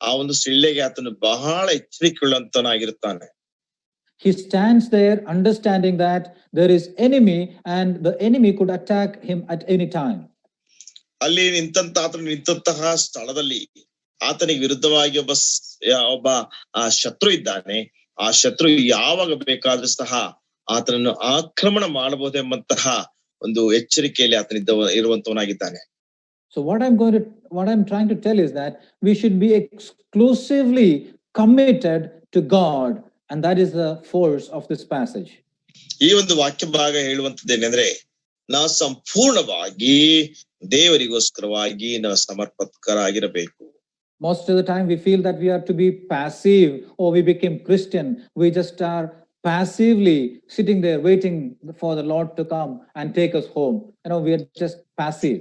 ಆ ಒಂದು ಸಿಳ್ಳೆಗೆ ಆತನು ಬಹಳ ಎಚ್ಚರಿಕೆ ಉಳ್ಳಂತನಾಗಿರುತ್ತಾನೆ. He stands there understanding that there is enemy and the enemy could attack him at any time. ಅಲ್ಲಿ ಆತನು ನಿಂತಹ ಸ್ಥಳದಲ್ಲಿ ಆತನಿಗೆ ವಿರುದ್ಧವಾಗಿ ಒಬ್ಬ ಆ ಶತ್ರು ಇದ್ದಾನೆ. ಆ ಶತ್ರು ಯಾವಾಗ ಬೇಕಾದ್ರೂ ಸಹ ಆತನನ್ನು ಆಕ್ರಮಣ ಮಾಡಬಹುದೆಂಬಂತಹ ಒಂದು ಎಚ್ಚರಿಕೆಯಲ್ಲಿ ಇರುವಂತವನಾಗಿದ್ದಾನೆ. So what I'm trying to tell is that we should be exclusively committed to God, and that is the force of this passage. ಈ ಒಂದು ವಾಕ್ಯ ಭಾಗ ಹೇಳುವಂತದ್ದೇನೆಂದ್ರೆ ನಾವು ಸಂಪೂರ್ಣವಾಗಿ ದೇವರಿಗೋಸ್ಕರವಾಗಿ ನಾವು ಸಮರ್ಪಕರಾಗಿರಬೇಕು. Most of the time we feel that we are to be passive, or we became Christian. We just are passively sitting there waiting for the Lord to come and take us home. We are just passive.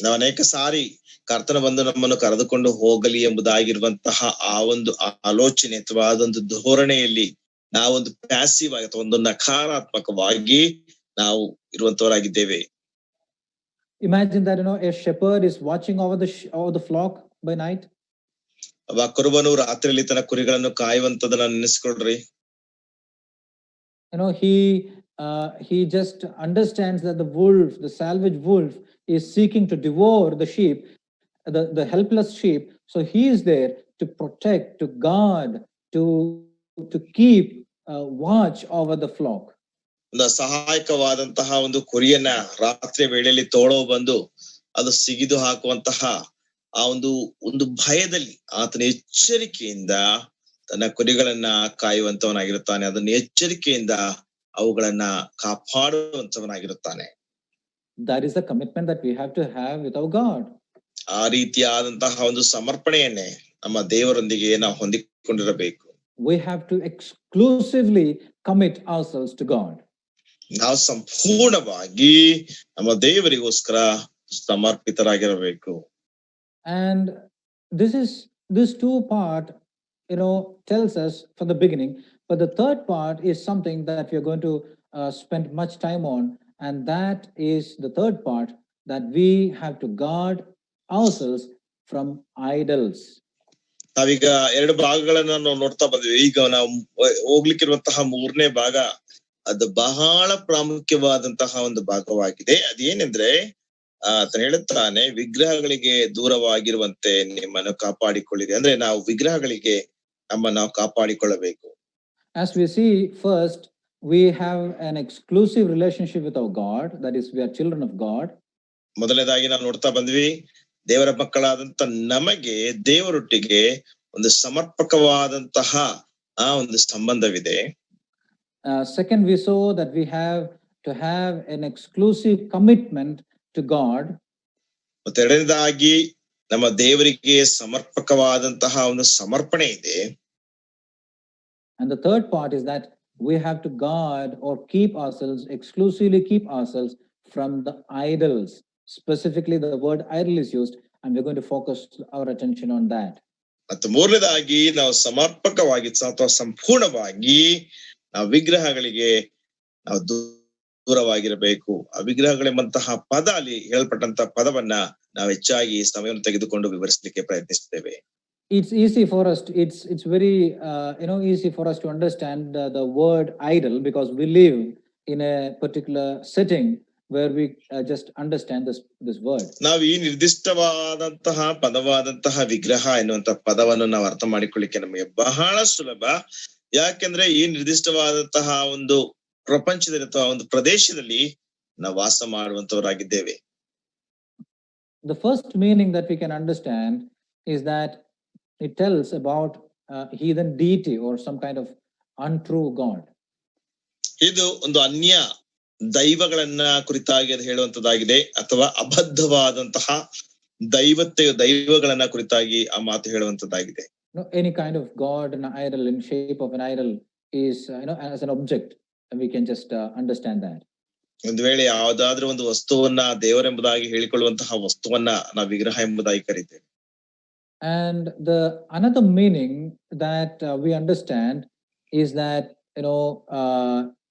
ನಾವು ಅನೇಕ ಸಾರಿ ಕರ್ತನ ಬಂದು ನಮ್ಮನ್ನು ಕರೆದುಕೊಂಡು ಹೋಗಲಿ ಎಂಬುದಾಗಿರುವಂತಹ ಆ ಒಂದು ಆಲೋಚನೆ ಅಥವಾ ಅದೊಂದು ಧೋರಣೆಯಲ್ಲಿ ನಾವೊಂದು ಪ್ಯಾಸಿವ್ ಆಗಿ ಅಥವಾ ಒಂದು ನಕಾರಾತ್ಮಕವಾಗಿ ನಾವು ಇರುವಂತವರಾಗಿದ್ದೇವೆ. Imagine that a shepherd is watching over the flock by night. ಒಬ್ಬ ಕುರುಬನು ರಾತ್ರಿಯಲ್ಲಿ ತನ್ನ ಕುರಿಗಳನ್ನು ಕಾಯುವಂತದನ್ನ ನೆನೆಸ್ಕೊಳ್ರಿ. He just understands that the salvage wolf is seeking to devour the sheep, the helpless sheep. So he is there to protect, to guard, to keep watch over the flock. ಒಂದು ಸಹಾಯಕವಾದಂತಹ ಒಂದು ಕುರಿಯನ್ನ ರಾತ್ರಿ ವೇಳೆಯಲ್ಲಿ ತೋಳೋ ಬಂದು ಅದು ಸಿಗಿದು ಹಾಕುವಂತಹ ಆ ಒಂದು ಭಯದಲ್ಲಿ ಆತನ ಎಚ್ಚರಿಕೆಯಿಂದ ತನ್ನ ಕುರಿಗಳನ್ನ ಕಾಯುವಂತವನಾಗಿರುತ್ತಾನೆ. ಅದನ್ನ ಎಚ್ಚರಿಕೆಯಿಂದ ಅವುಗಳನ್ನ ಕಾಪಾಡುವಂತವನಾಗಿರುತ್ತಾನೆ. That is the commitment that we have to have with our God. ಆ ರೀತಿಯಾದಂತಹ ಒಂದು ಸಮರ್ಪಣೆಯನ್ನೇ ನಮ್ಮ ದೇವರೊಂದಿಗೆ ನಾವು ಹೊಂದಿಕೊಂಡಿರಬೇಕು. We have to exclusively commit ourselves to God. ನಾವು ಸಂಪೂರ್ಣವಾಗಿ ನಮ್ಮ ದೇವರಿಗೋಸ್ಕರ ಸಮರ್ಪಿತರಾಗಿರಬೇಕು. And this two part, tells us from the beginning, but the third part is something that we are going to spend much time on, and that is the third part, that we have to guard ourselves from idols. ನಾವೀಗ ಎರಡು ಭಾಗಗಳನ್ನ ನಾವು ನೋಡ್ತಾ ಬಂದ್ವಿ. ಈಗ ನಾವು ಹೋಗ್ಲಿಕ್ಕಿರುವಂತಹ ಮೂರನೇ ಭಾಗ ಅದು ಬಹಳ ಪ್ರಾಮುಖ್ಯವಾದಂತಹ ಒಂದು ಭಾಗವಾಗಿದೆ. ಅದೇನೆಂದ್ರೆ ಆತನು ಹೇಳುತ್ತಾನೆ, ವಿಗ್ರಹಗಳಿಗೆ ದೂರವಾಗಿರುವಂತೆ ನಿಮ್ಮನ್ನು ಕಾಪಾಡಿಕೊಳ್ಳಿರಿ. ಅಂದ್ರೆ ನಾವು ವಿಗ್ರಹಗಳಿಗೆ ನಾವು ಕಾಪಾಡಿಕೊಳ್ಳಬೇಕು. As we see, first we have an exclusive relationship with our God, that is, we are children of God. ಮೊದಲನೇದಾಗಿ ನಾವು ನೋಡ್ತಾ ಬಂದ್ವಿ, ದೇವರ ಮಕ್ಕಳಾದಂತ ನಮಗೆ ದೇವರೊಟ್ಟಿಗೆ ಒಂದು ಸಮರ್ಪಕವಾದಂತಹ ಆ ಒಂದು ಸಂಬಂಧವಿದೆ. Second, we saw that we have to have an exclusive commitment to God. ಮತ್ತೆ ಎರಡನೇದಾಗಿ ನಮ್ಮ ದೇವರಿಗೆ ಸಮರ್ಪಕವಾದಂತಹ ಒಂದು ಸಮರ್ಪಣೆ ಇದೆ. And the third part is that we have to guard or keep ourselves, exclusively keep ourselves from the idols. Specifically, the word idol is used, and we're going to focus our attention on that. ಮತ್ತು ಮೂರನೇದಾಗಿ ನಾವು ಸಮರ್ಪಕವಾಗಿ ಅಥವಾ ಸಂಪೂರ್ಣವಾಗಿ ನಾವು ವಿಗ್ರಹಗಳಿಗೆ ನಾವು ದೂರವಾಗಿರಬೇಕು. ಆ ವಿಗ್ರಹಗಳೆಂಬಂತಹ ಪದ ಅಲ್ಲಿ ಹೇಳಲ್ಪಟ್ಟಂತಹ ಪದವನ್ನ ನಾವು ಹೆಚ್ಚಾಗಿ ಸಮಯವನ್ನು ತೆಗೆದುಕೊಂಡು ವಿವರಿಸಲಿಕ್ಕೆ ಪ್ರಯತ್ನಿಸುತ್ತೇವೆ. It's easy for us to, it's very easy for us to understand the word idol, because we live in a particular setting where we just understand this word. ನಾವು ಈ ನಿರ್ದಿಷ್ಟವಾದಂತಹ ಪದವಾದಂತಹ ವಿಗ್ರಹ ಎನ್ನುವಂತಹ ಪದವನ್ನು ನಾವು ಅರ್ಥ ಮಾಡಿಕೊಳ್ಳಿಕ್ಕೆ ನಮಗೆ ಬಹಳ ಸುಲಭ. ಯಾಕೆಂದ್ರೆ ಈ ನಿರ್ದಿಷ್ಟವಾದಂತಹ ಒಂದು ಪ್ರಪಂಚದಲ್ಲಿ ಅಥವಾ ಒಂದು ಪ್ರದೇಶದಲ್ಲಿ ನಾವು ವಾಸ ಮಾಡುವಂತವರಾಗಿದ್ದೇವೆ. The first meaning that we can understand is that it tells about heathen deity or some kind of untrue god. ಇದು ಒಂದು ಅನ್ಯ ದೈವಗಳನ್ನ ಕುರಿತಾಗಿ ಅದು ಹೇಳುವಂತದ್ದಾಗಿದೆ, ಅಥವಾ ಅಬದ್ಧವಾದಂತಹ ದೈವಗಳನ್ನ ಕುರಿತಾಗಿ ಆ ಮಾತು ಹೇಳುವಂತದ್ದಾಗಿದೆ. Any kind of god, an idol in shape of an idol is as an object, and we can just understand that. ಒಂದು ವೇಳೆ ಯಾವುದಾದ್ರೂ ಒಂದು ವಸ್ತುವನ್ನ ದೇವರೆಂಬುದಾಗಿ ಹೇಳಿಕೊಳ್ಳುವಂತಹ ವಸ್ತುವನ್ನ ನಾವು ವಿಗ್ರಹ ಎಂಬುದಾಗಿ ಕರೀತೇವೆ. And the another meaning that we understand is that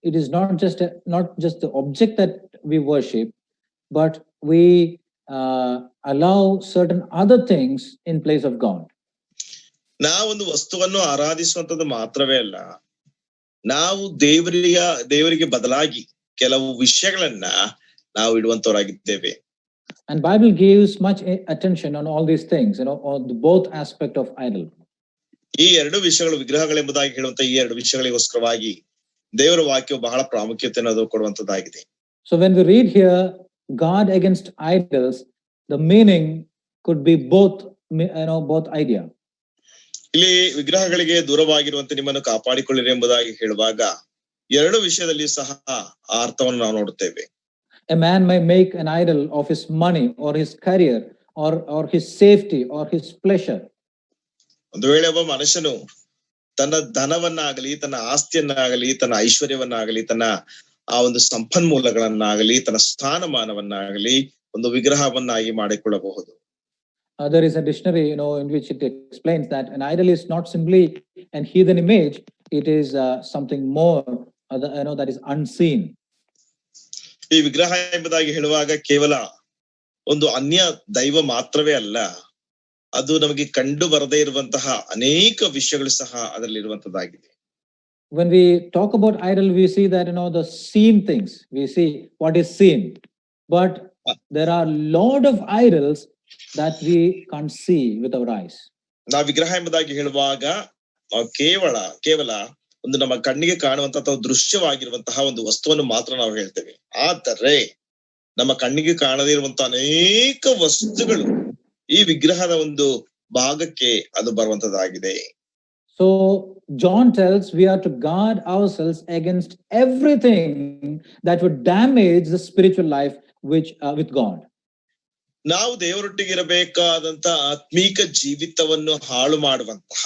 it is not just the object that we worship, but we allow certain other things in place of God. ನಾವೊಂದು ವಸ್ತುವನ್ನು ಆರಾಧಿಸುವಂತದ್ದು ಮಾತ್ರವೇ ಅಲ್ಲ, ನಾವು ದೇವರಿಗೆ ಬದಲಾಗಿ ಕೆಲವು ವಿಷಯಗಳನ್ನ ನಾವು ಇಡುವಂತವರಾಗಿದ್ದೇವೆ. And Bible gives much attention on all these things, on both aspect of idol. ಈ ಎರಡು ವಿಷಯಗಳು ವಿಗ್ರಹಗಳೆಂಬುದಾಗಿ ಹೇಳುವಂತ ಈ ಎರಡು ವಿಷಯಗಳಿಗೋಸ್ಕರವಾಗಿ ದೇವರ ವಾಕ್ಯವು ಬಹಳ ಪ್ರಾಮುಖ್ಯತೆಯನ್ನು ಅದು ಕೊಡುವಂತದ್ದಾಗಿದೆ. So when we read here God against idols, the meaning could be both idea. ಇಲ್ಲಿ ವಿಗ್ರಹಗಳಿಗೆ ದೂರವಾಗಿರುವಂತೆ ನಿಮ್ಮನ್ನು ಕಾಪಾಡಿಕೊಳ್ಳಿರಿ ಎಂಬುದಾಗಿ ಹೇಳುವಾಗ ಎರಡು ವಿಷಯದಲ್ಲಿ ಸಹ ಆ ಅರ್ಥವನ್ನು ನಾವು ನೋಡುತ್ತೇವೆ. A man may make an idol of his money or his career or his safety or his pleasure. ಒಂದು ವೇಳೆ ಒಬ್ಬ ಮನುಷ್ಯನು ತನ್ನ ಧನವನ್ನಾಗಲಿ, ತನ್ನ ಆಸ್ತಿಯನ್ನಾಗಲಿ, ತನ್ನ ಐಶ್ವರ್ಯವನ್ನಾಗಲಿ, ತನ್ನ ಆ ಒಂದು ಸಂಪನ್ಮೂಲಗಳನ್ನಾಗಲಿ, ತನ್ನ ಸ್ಥಾನಮಾನವನ್ನಾಗಲಿ ಒಂದು ವಿಗ್ರಹವನ್ನಾಗಿ ಮಾಡಿಕೊಳ್ಳಬಹುದು. There is a dictionary, in which it explains that an idol is not simply an heathen image; it is something more, that is unseen. ಈ ವಿಗ್ರಹ ಎಂಬುದಾಗಿ ಹೇಳುವಾಗ ಕೇವಲ ಒಂದು ಅನ್ಯ ದೈವ ಮಾತ್ರವೇ ಅಲ್ಲ, ಅದು ನಮಗೆ ಕಂಡು ಬರದೇ ಇರುವಂತಹ ಅನೇಕ ವಿಷಯಗಳು ಸಹ ಅದರಲ್ಲಿ ಇರುವಂತದ್ದಾಗಿದೆ. When we talk about idol, we see that the seen things. We see what is seen, but there are lot of idols that we can't see with our eyes. ನಾವು ವಿಗ್ರಹ ಎಂಬುದಾಗಿ ಹೇಳುವಾಗ ಕೇವಲ ಒಂದು ನಮ್ಮ ಕಣ್ಣಿಗೆ ಕಾಣುವಂತಹ ಅಥವಾ ದೃಶ್ಯವಾಗಿರುವಂತಹ ಒಂದು ವಸ್ತುವನ್ನು ಮಾತ್ರ ನಾವು ಹೇಳ್ತೇವೆ. ಆದರೆ ನಮ್ಮ ಕಣ್ಣಿಗೆ ಕಾಣದೇ ಇರುವಂತಹ ಅನೇಕ ವಸ್ತುಗಳು ಈ ವಿಗ್ರಹದ ಒಂದು ಭಾಗಕ್ಕೆ ಅದು ಬರುವಂತದ್ದಾಗಿದೆ. So John tells we are to guard ourselves against everything that would damage the spiritual life with God. ನಾವು ದೇವರೊಟ್ಟಿಗೆ ಇರಬೇಕಾದಂತ ಆತ್ಮೀಕ ಜೀವಿತವನ್ನು ಹಾಳು ಮಾಡುವಂತಹ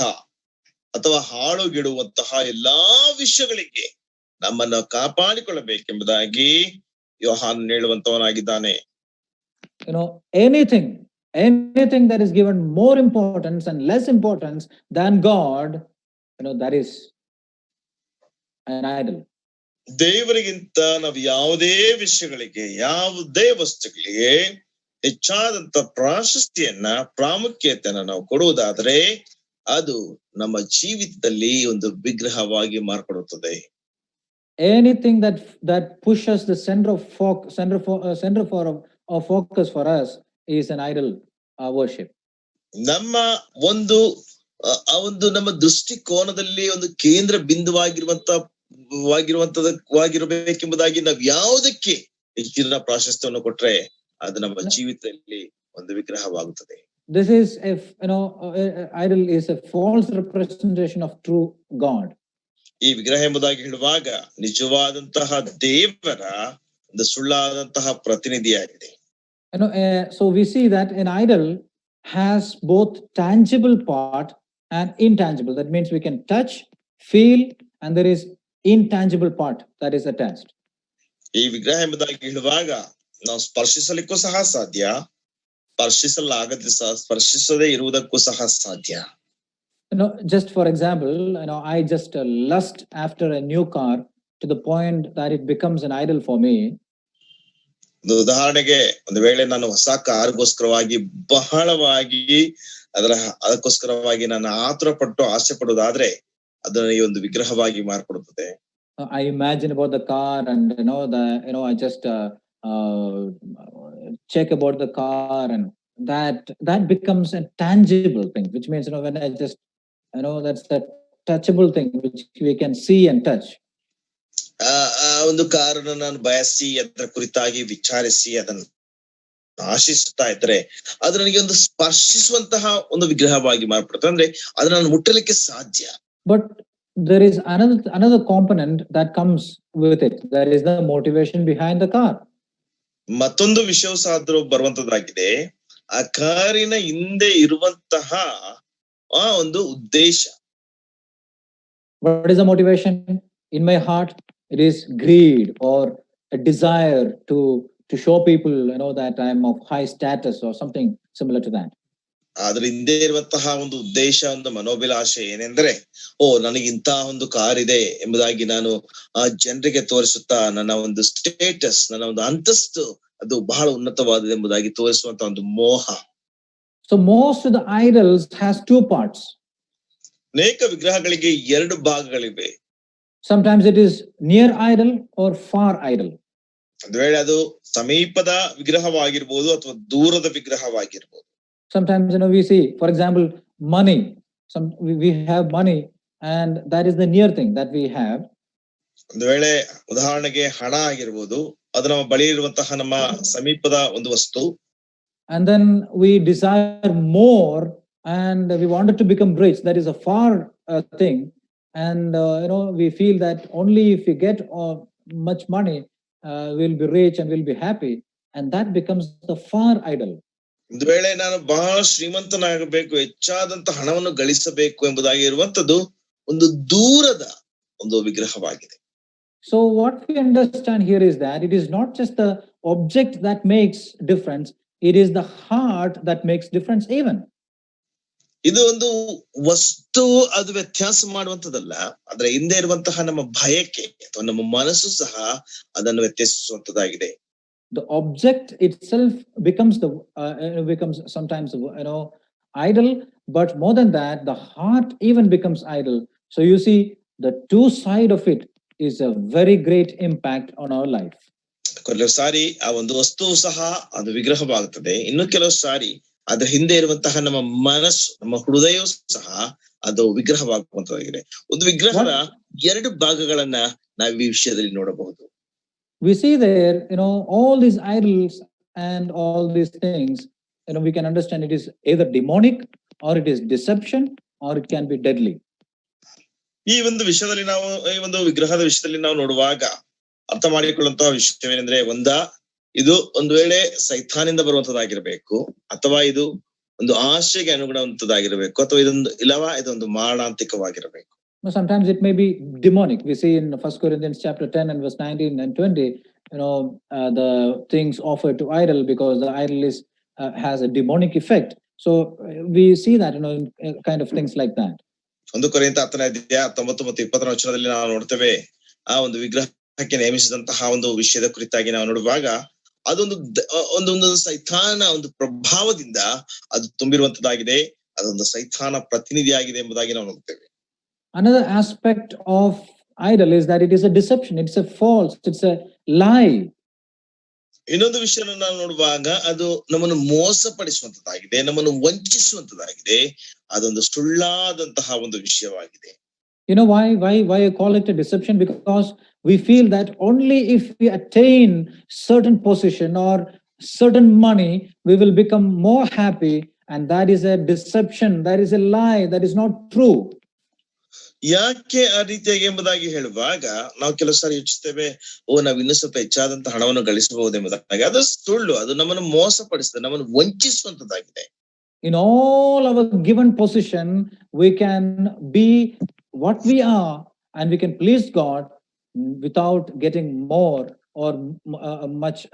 ಅಥವಾ ಹಾಳುಗೆಡುವಂತಹ ಎಲ್ಲಾ ವಿಷಯಗಳಿಗೆ ನಮ್ಮನ್ನು ಕಾಪಾಡಿಕೊಳ್ಳಬೇಕೆಂಬುದಾಗಿ ಯೋಹಾನನು ಹೇಳುವಂತವನಾಗಿದ್ದಾನೆ. Anything that is given more importance and less importance than God, that is an idol. ದೇವರಿಗಿಂತ ನಾವು ಯಾವುದೇ ವಿಷಯಗಳಿಗೆ, ಯಾವುದೇ ವಸ್ತುಗಳಿಗೆ ಹೆಚ್ಚಾದಂತ ಪ್ರಾಮುಖ್ಯತೆಯನ್ನ ನಾವು ಕೊಡುವುದಾದ್ರೆ ಅದು ನಮ್ಮ ಜೀವಿತದಲ್ಲಿ ಒಂದು ವಿಗ್ರಹವಾಗಿ ಮಾರ್ಪಡುತ್ತದೆ. Anything that pushes the center of focus for us is an idol worship. ನಮ್ಮ ಒಂದು ನಮ್ಮ ದೃಷ್ಟಿಕೋನದಲ್ಲಿ ಒಂದು ಕೇಂದ್ರ ಬಿಂದುವಾಗಿರುವಂತವಾಗಿರಬೇಕೆಂಬುದಾಗಿ ನಾವು ಯಾವುದಕ್ಕೆ ಹೆಚ್ಚಿನ ಪ್ರಾಶಸ್ತ್ಯವನ್ನು ಕೊಟ್ರೆ ಅದು ನಮ್ಮ ಜೀವಿತದಲ್ಲಿ ಒಂದು ವಿಗ್ರಹವಾಗುತ್ತದೆ. This is idol is a false representation of true God. ಈ ವಿಗ್ರಹ ಎಂಬುದಾಗಿ ಹೇಳುವಾಗ ನಿಜವಾದಂತಹ ದೇವರ ಒಂದು ಸುಳ್ಳಾದಂತಹ ಪ್ರತಿನಿಧಿಯಾಗಿದೆ. So we see that an idol has both tangible part and intangible. That means we can touch, feel, and there is intangible part that is attached. ಈ ವಿಗ್ರಹ ಎಂಬುದಾಗಿ ಹೇಳುವಾಗ ನಾವು ಸ್ಪರ್ಶಿಸಲಿಕ್ಕೂ ಸಹ ಸಾಧ್ಯ, ಸ್ಪರ್ಶಿಸದೇ ಇರುವುದಕ್ಕೂ ಸಹ ಸಾಧ್ಯ. Just for example, I just lust after a new car to the point that it becomes an idol for me. ಉದಾಹರಣೆಗೆ ಒಂದು ವೇಳೆ ನಾನು ಹೊಸ ಕಾರ್ಗೋಸ್ಕರವಾಗಿ ಬಹಳವಾಗಿ ಅದಕ್ಕೋಸ್ಕರವಾಗಿ ನಾನು ಆತುರ ಪಟ್ಟು ಆಸೆ ಪಡುವುದಾದ್ರೆ ಅದನ್ನ ಈ ಒಂದು ವಿಗ್ರಹವಾಗಿ ಮಾರ್ಪಡುತ್ತದೆ. I imagine about the car and I just check about the car, and that becomes a tangible thing, which means when I just that's the touchable thing which we can see and touch. ಒಂದು ಕಾರನ್ನು ನಾನು ಬಯಸಿ ಅದರ ಕುರಿತಾಗಿ ವಿಚಾರಿಸಿ ಅದನ್ನು ಆಶಿಸುತ್ತಾ ಇದ್ರೆ ಅದು ನನಗೆ ಒಂದು ಸ್ಪರ್ಶಿಸುವಂತಹ ಒಂದು ವಿಗ್ರಹವಾಗಿ ಮಾರ್ಪಡುತ್ತೆ. ಅಂದ್ರೆ ಅದನ್ನ ನಾನು ಮುಟ್ಟಲಿಕ್ಕೆ ಸಾಧ್ಯ. But there is another component that comes with it. There is the motivation behind the car. ಮತ್ತೊಂದು ವಿಷಯವೂ ಸಹ ಬರುವಂತದ್ದಾಗಿದೆ. ಆ ಕಾರಿನ ಹಿಂದೆ ಇರುವಂತಹ ಆ ಒಂದು ಉದ್ದೇಶ. What is the motivation? In my heart, it is greed or a desire to show people that I am of high status or something similar to that. ಅದ್ರ ಹಿಂದೆ ಇರುವಂತಹ ಒಂದು ಉದ್ದೇಶ, ಒಂದು ಮನೋಭಿಲಾಷೆ ಏನೆಂದ್ರೆ ನನಗಿಂತ ಒಂದು ಕಾರ್ ಇದೆ ಎಂಬುದಾಗಿ ನಾನು ಆ ಜನರಿಗೆ ತೋರಿಸುತ್ತಾ ನನ್ನ ಒಂದು ಸ್ಟೇಟಸ್, ನನ್ನ ಒಂದು ಅಂತಸ್ತು ಅದು ಬಹಳ ಉನ್ನತವಾದದ್ದು ಎಂಬುದಾಗಿ ತೋರಿಸುವಂತ ಒಂದು ಮೋಹ. So most of the idols has two parts. ಅನೇಕ ವಿಗ್ರಹಗಳಿಗೆ ಎರಡು ಭಾಗಗಳಿವೆ. Sometimes it is near idol or far idol. ಒಂದು ವೇಳೆ ಅದು ಸಮೀಪದ ವಿಗ್ರಹವಾಗಿರ್ಬೋದು ಅಥವಾ ದೂರದ ವಿಗ್ರಹವಾಗಿರ್ಬೋದು. Sometimes we see, for example, money. We have money, and that is the near thing that we have. ಒಂದು ವೇಳೆ ಉದಾಹರಣೆಗೆ ಹಣ ಆಗಿರ್ಬೋದು, ಅದು ನಮ್ಮ ಬಳಿ ಇರುವಂತಹ ನಮ್ಮ ಸಮೀಪದ ಒಂದು ವಸ್ತು. And then we desire more, and we wanted to become rich. That is a far thing. And we feel that only if we get much money, we'll be rich and we'll be happy, and that becomes the far idol. ಒಂದು ವೇಳೆ ನಾನು ಬಹಳ ಶ್ರೀಮಂತನಾಗಬೇಕು, ಹೆಚ್ಚಾದಂತ ಹಣವನ್ನು ಗಳಿಸಬೇಕು ಎಂಬುದಾಗಿ ಇರುವಂತದ್ದು ಒಂದು ದೂರದ ಒಂದು ವಿಗ್ರಹವಾಗಿದೆ. So what we understand here is that it is not just the object that makes difference, it is the heart that makes difference even. ಇದು ಒಂದು ವಸ್ತು ಅದು ವ್ಯತ್ಯಾಸ ಮಾಡುವಂತದಲ್ಲ, ಅದರ ಹಿಂದೆ ಇರುವಂತಹ ನಮ್ಮ ಬಯಕೆ ಅಥವಾ ನಮ್ಮ ಮನಸ್ಸು ಸಹ ಅದನ್ನು ವ್ಯತ್ಯಾಸಿಸುವಂತದ್ದಾಗಿದೆ. The object itself becomes sometimes idol, but more than that, the heart even becomes idol. So you see, the two side of it is a very great impact on our life. ಕೆಲವು ಸಾರಿ ಆ ಒಂದು ವಸ್ತು ಸಹ ಅದು ವಿಗ್ರಹವಾಗುತ್ತದೆ, ಇನ್ನು ಕೆಲವು ಸಾರಿ ಅದರ ಹಿಂದೆ ಇರುವಂತಹ ನಮ್ಮ ಮನಸ್ಸು, ನಮ್ಮ ಹೃದಯವೂ ಸಹ ಅದು ವಿಗ್ರಹವಾಗುವಂತದ್ದಾಗಿದೆ. ಒಂದು ವಿಗ್ರಹದ ಎರಡು ಭಾಗಗಳನ್ನ ನಾವು ಈ ವಿಷಯದಲ್ಲಿ ನೋಡಬಹುದು. We see there, all these idols and all these things, we can understand it is either demonic or it is deception or it can be deadly. ಈ ಒಂದು ವಿಷಯದಲ್ಲಿ ನಾವು ಈ ಒಂದು ವಿಗ್ರಹದ ವಿಷಯದಲ್ಲಿ ನಾವು ನೋಡುವಾಗ ಅರ್ಥ ಮಾಡಿಕೊಳ್ಳುವಂತಹ ವಿಷಯವೇನೆಂದ್ರೆ, ಇದು ಒಂದು ವೇಳೆ ಸೈತಾನಿಂದ ಬರುವಂತದ್ದಾಗಿರ್ಬೇಕು, ಅಥವಾ ಇದು ಒಂದು ಆಶೆಗೆ ಅನುಗುಣವಂತದ್ದಾಗಿರ್ಬೇಕು, ಅಥವಾ ಇದೊಂದು ಮಾರಣಾಂತಿಕವಾಗಿರಬೇಕು. Sometimes it may be demonic. We see in 1 Corinthians chapter 10 and verse 19 and 20, the things offered to idol, because the idol has a demonic effect. So we see that, kind of things like that. 1 ಕೊರಿಂಥ 10ನೇ ಅಧ್ಯಾಯ 19 ಮತ್ತು 20ನೇ ವಚನದಲ್ಲಿ ನಾವು ನೋಡ್ತೇವೆ, ಆ ಒಂದು ವಿಗ್ರಹಕ್ಕೆ ನೇಮಿಸಿದಂತಹ ಒಂದು ವಿಷಯದ ಕುರಿತಾಗಿ ನಾವು ನೋಡುವಾಗ ಅದೊಂದು ಸೈತಾನ ಒಂದು ಪ್ರಭಾವದಿಂದ ಅದು ತುಂಬಿರುವಂತದ್ದಾಗಿದೆ, ಅದೊಂದು ಸೈತಾನ ಪ್ರತಿನಿಧಿಯಾಗಿದೆ ಎಂಬುದಾಗಿ ನಾವು ನೋಡ್ತೇವೆ. Another aspect of idol is that it is a deception, it's a false, it's a lie. ಇನ್ನೊಂದು ವಿಷಯವನ್ನು ನಾವು ನೋಡುವಾಗ ಅದು ನಮ್ಮನ್ನು ಮೋಸಪಡಿಸುವಂತದ್ದಾಗಿದೆ, ನಮ್ಮನ್ನು ವಂಚಿಸುವಂತದ್ದಾಗಿದೆ, ಅದೊಂದು ಸುಳ್ಳಾದಂತಹ ಒಂದು ವಿಷಯವಾಗಿದೆ. Why I call it a deception? Because we feel that only if we attain certain position or certain money, we will become more happy, and that is a deception, that is a lie, that is not true. ಯಾಕೆ ಆ ರೀತಿಯಾಗಿ ಎಂಬುದಾಗಿ ಹೇಳುವಾಗ ನಾವು ಕೆಲವು ಸಾರಿ ಯೋಚಿಸ್ತೇವೆ, ನಾವು ಇನ್ನೂ ಸ್ವಲ್ಪ ಹೆಚ್ಚಾದಂತ ಹಣವನ್ನು ಗಳಿಸಬಹುದು ಎಂಬುದಾಗಿ. ಅದು ಸುಳ್ಳು, ಅದು ನಮ್ಮನ್ನು ಮೋಸಪಡಿಸ್ತದೆ, ನಮ್ಮನ್ನು ವಂಚಿಸುವಂತದ್ದಾಗಿದೆ. In all our given position, we can be what we are and we can please God, without getting more or much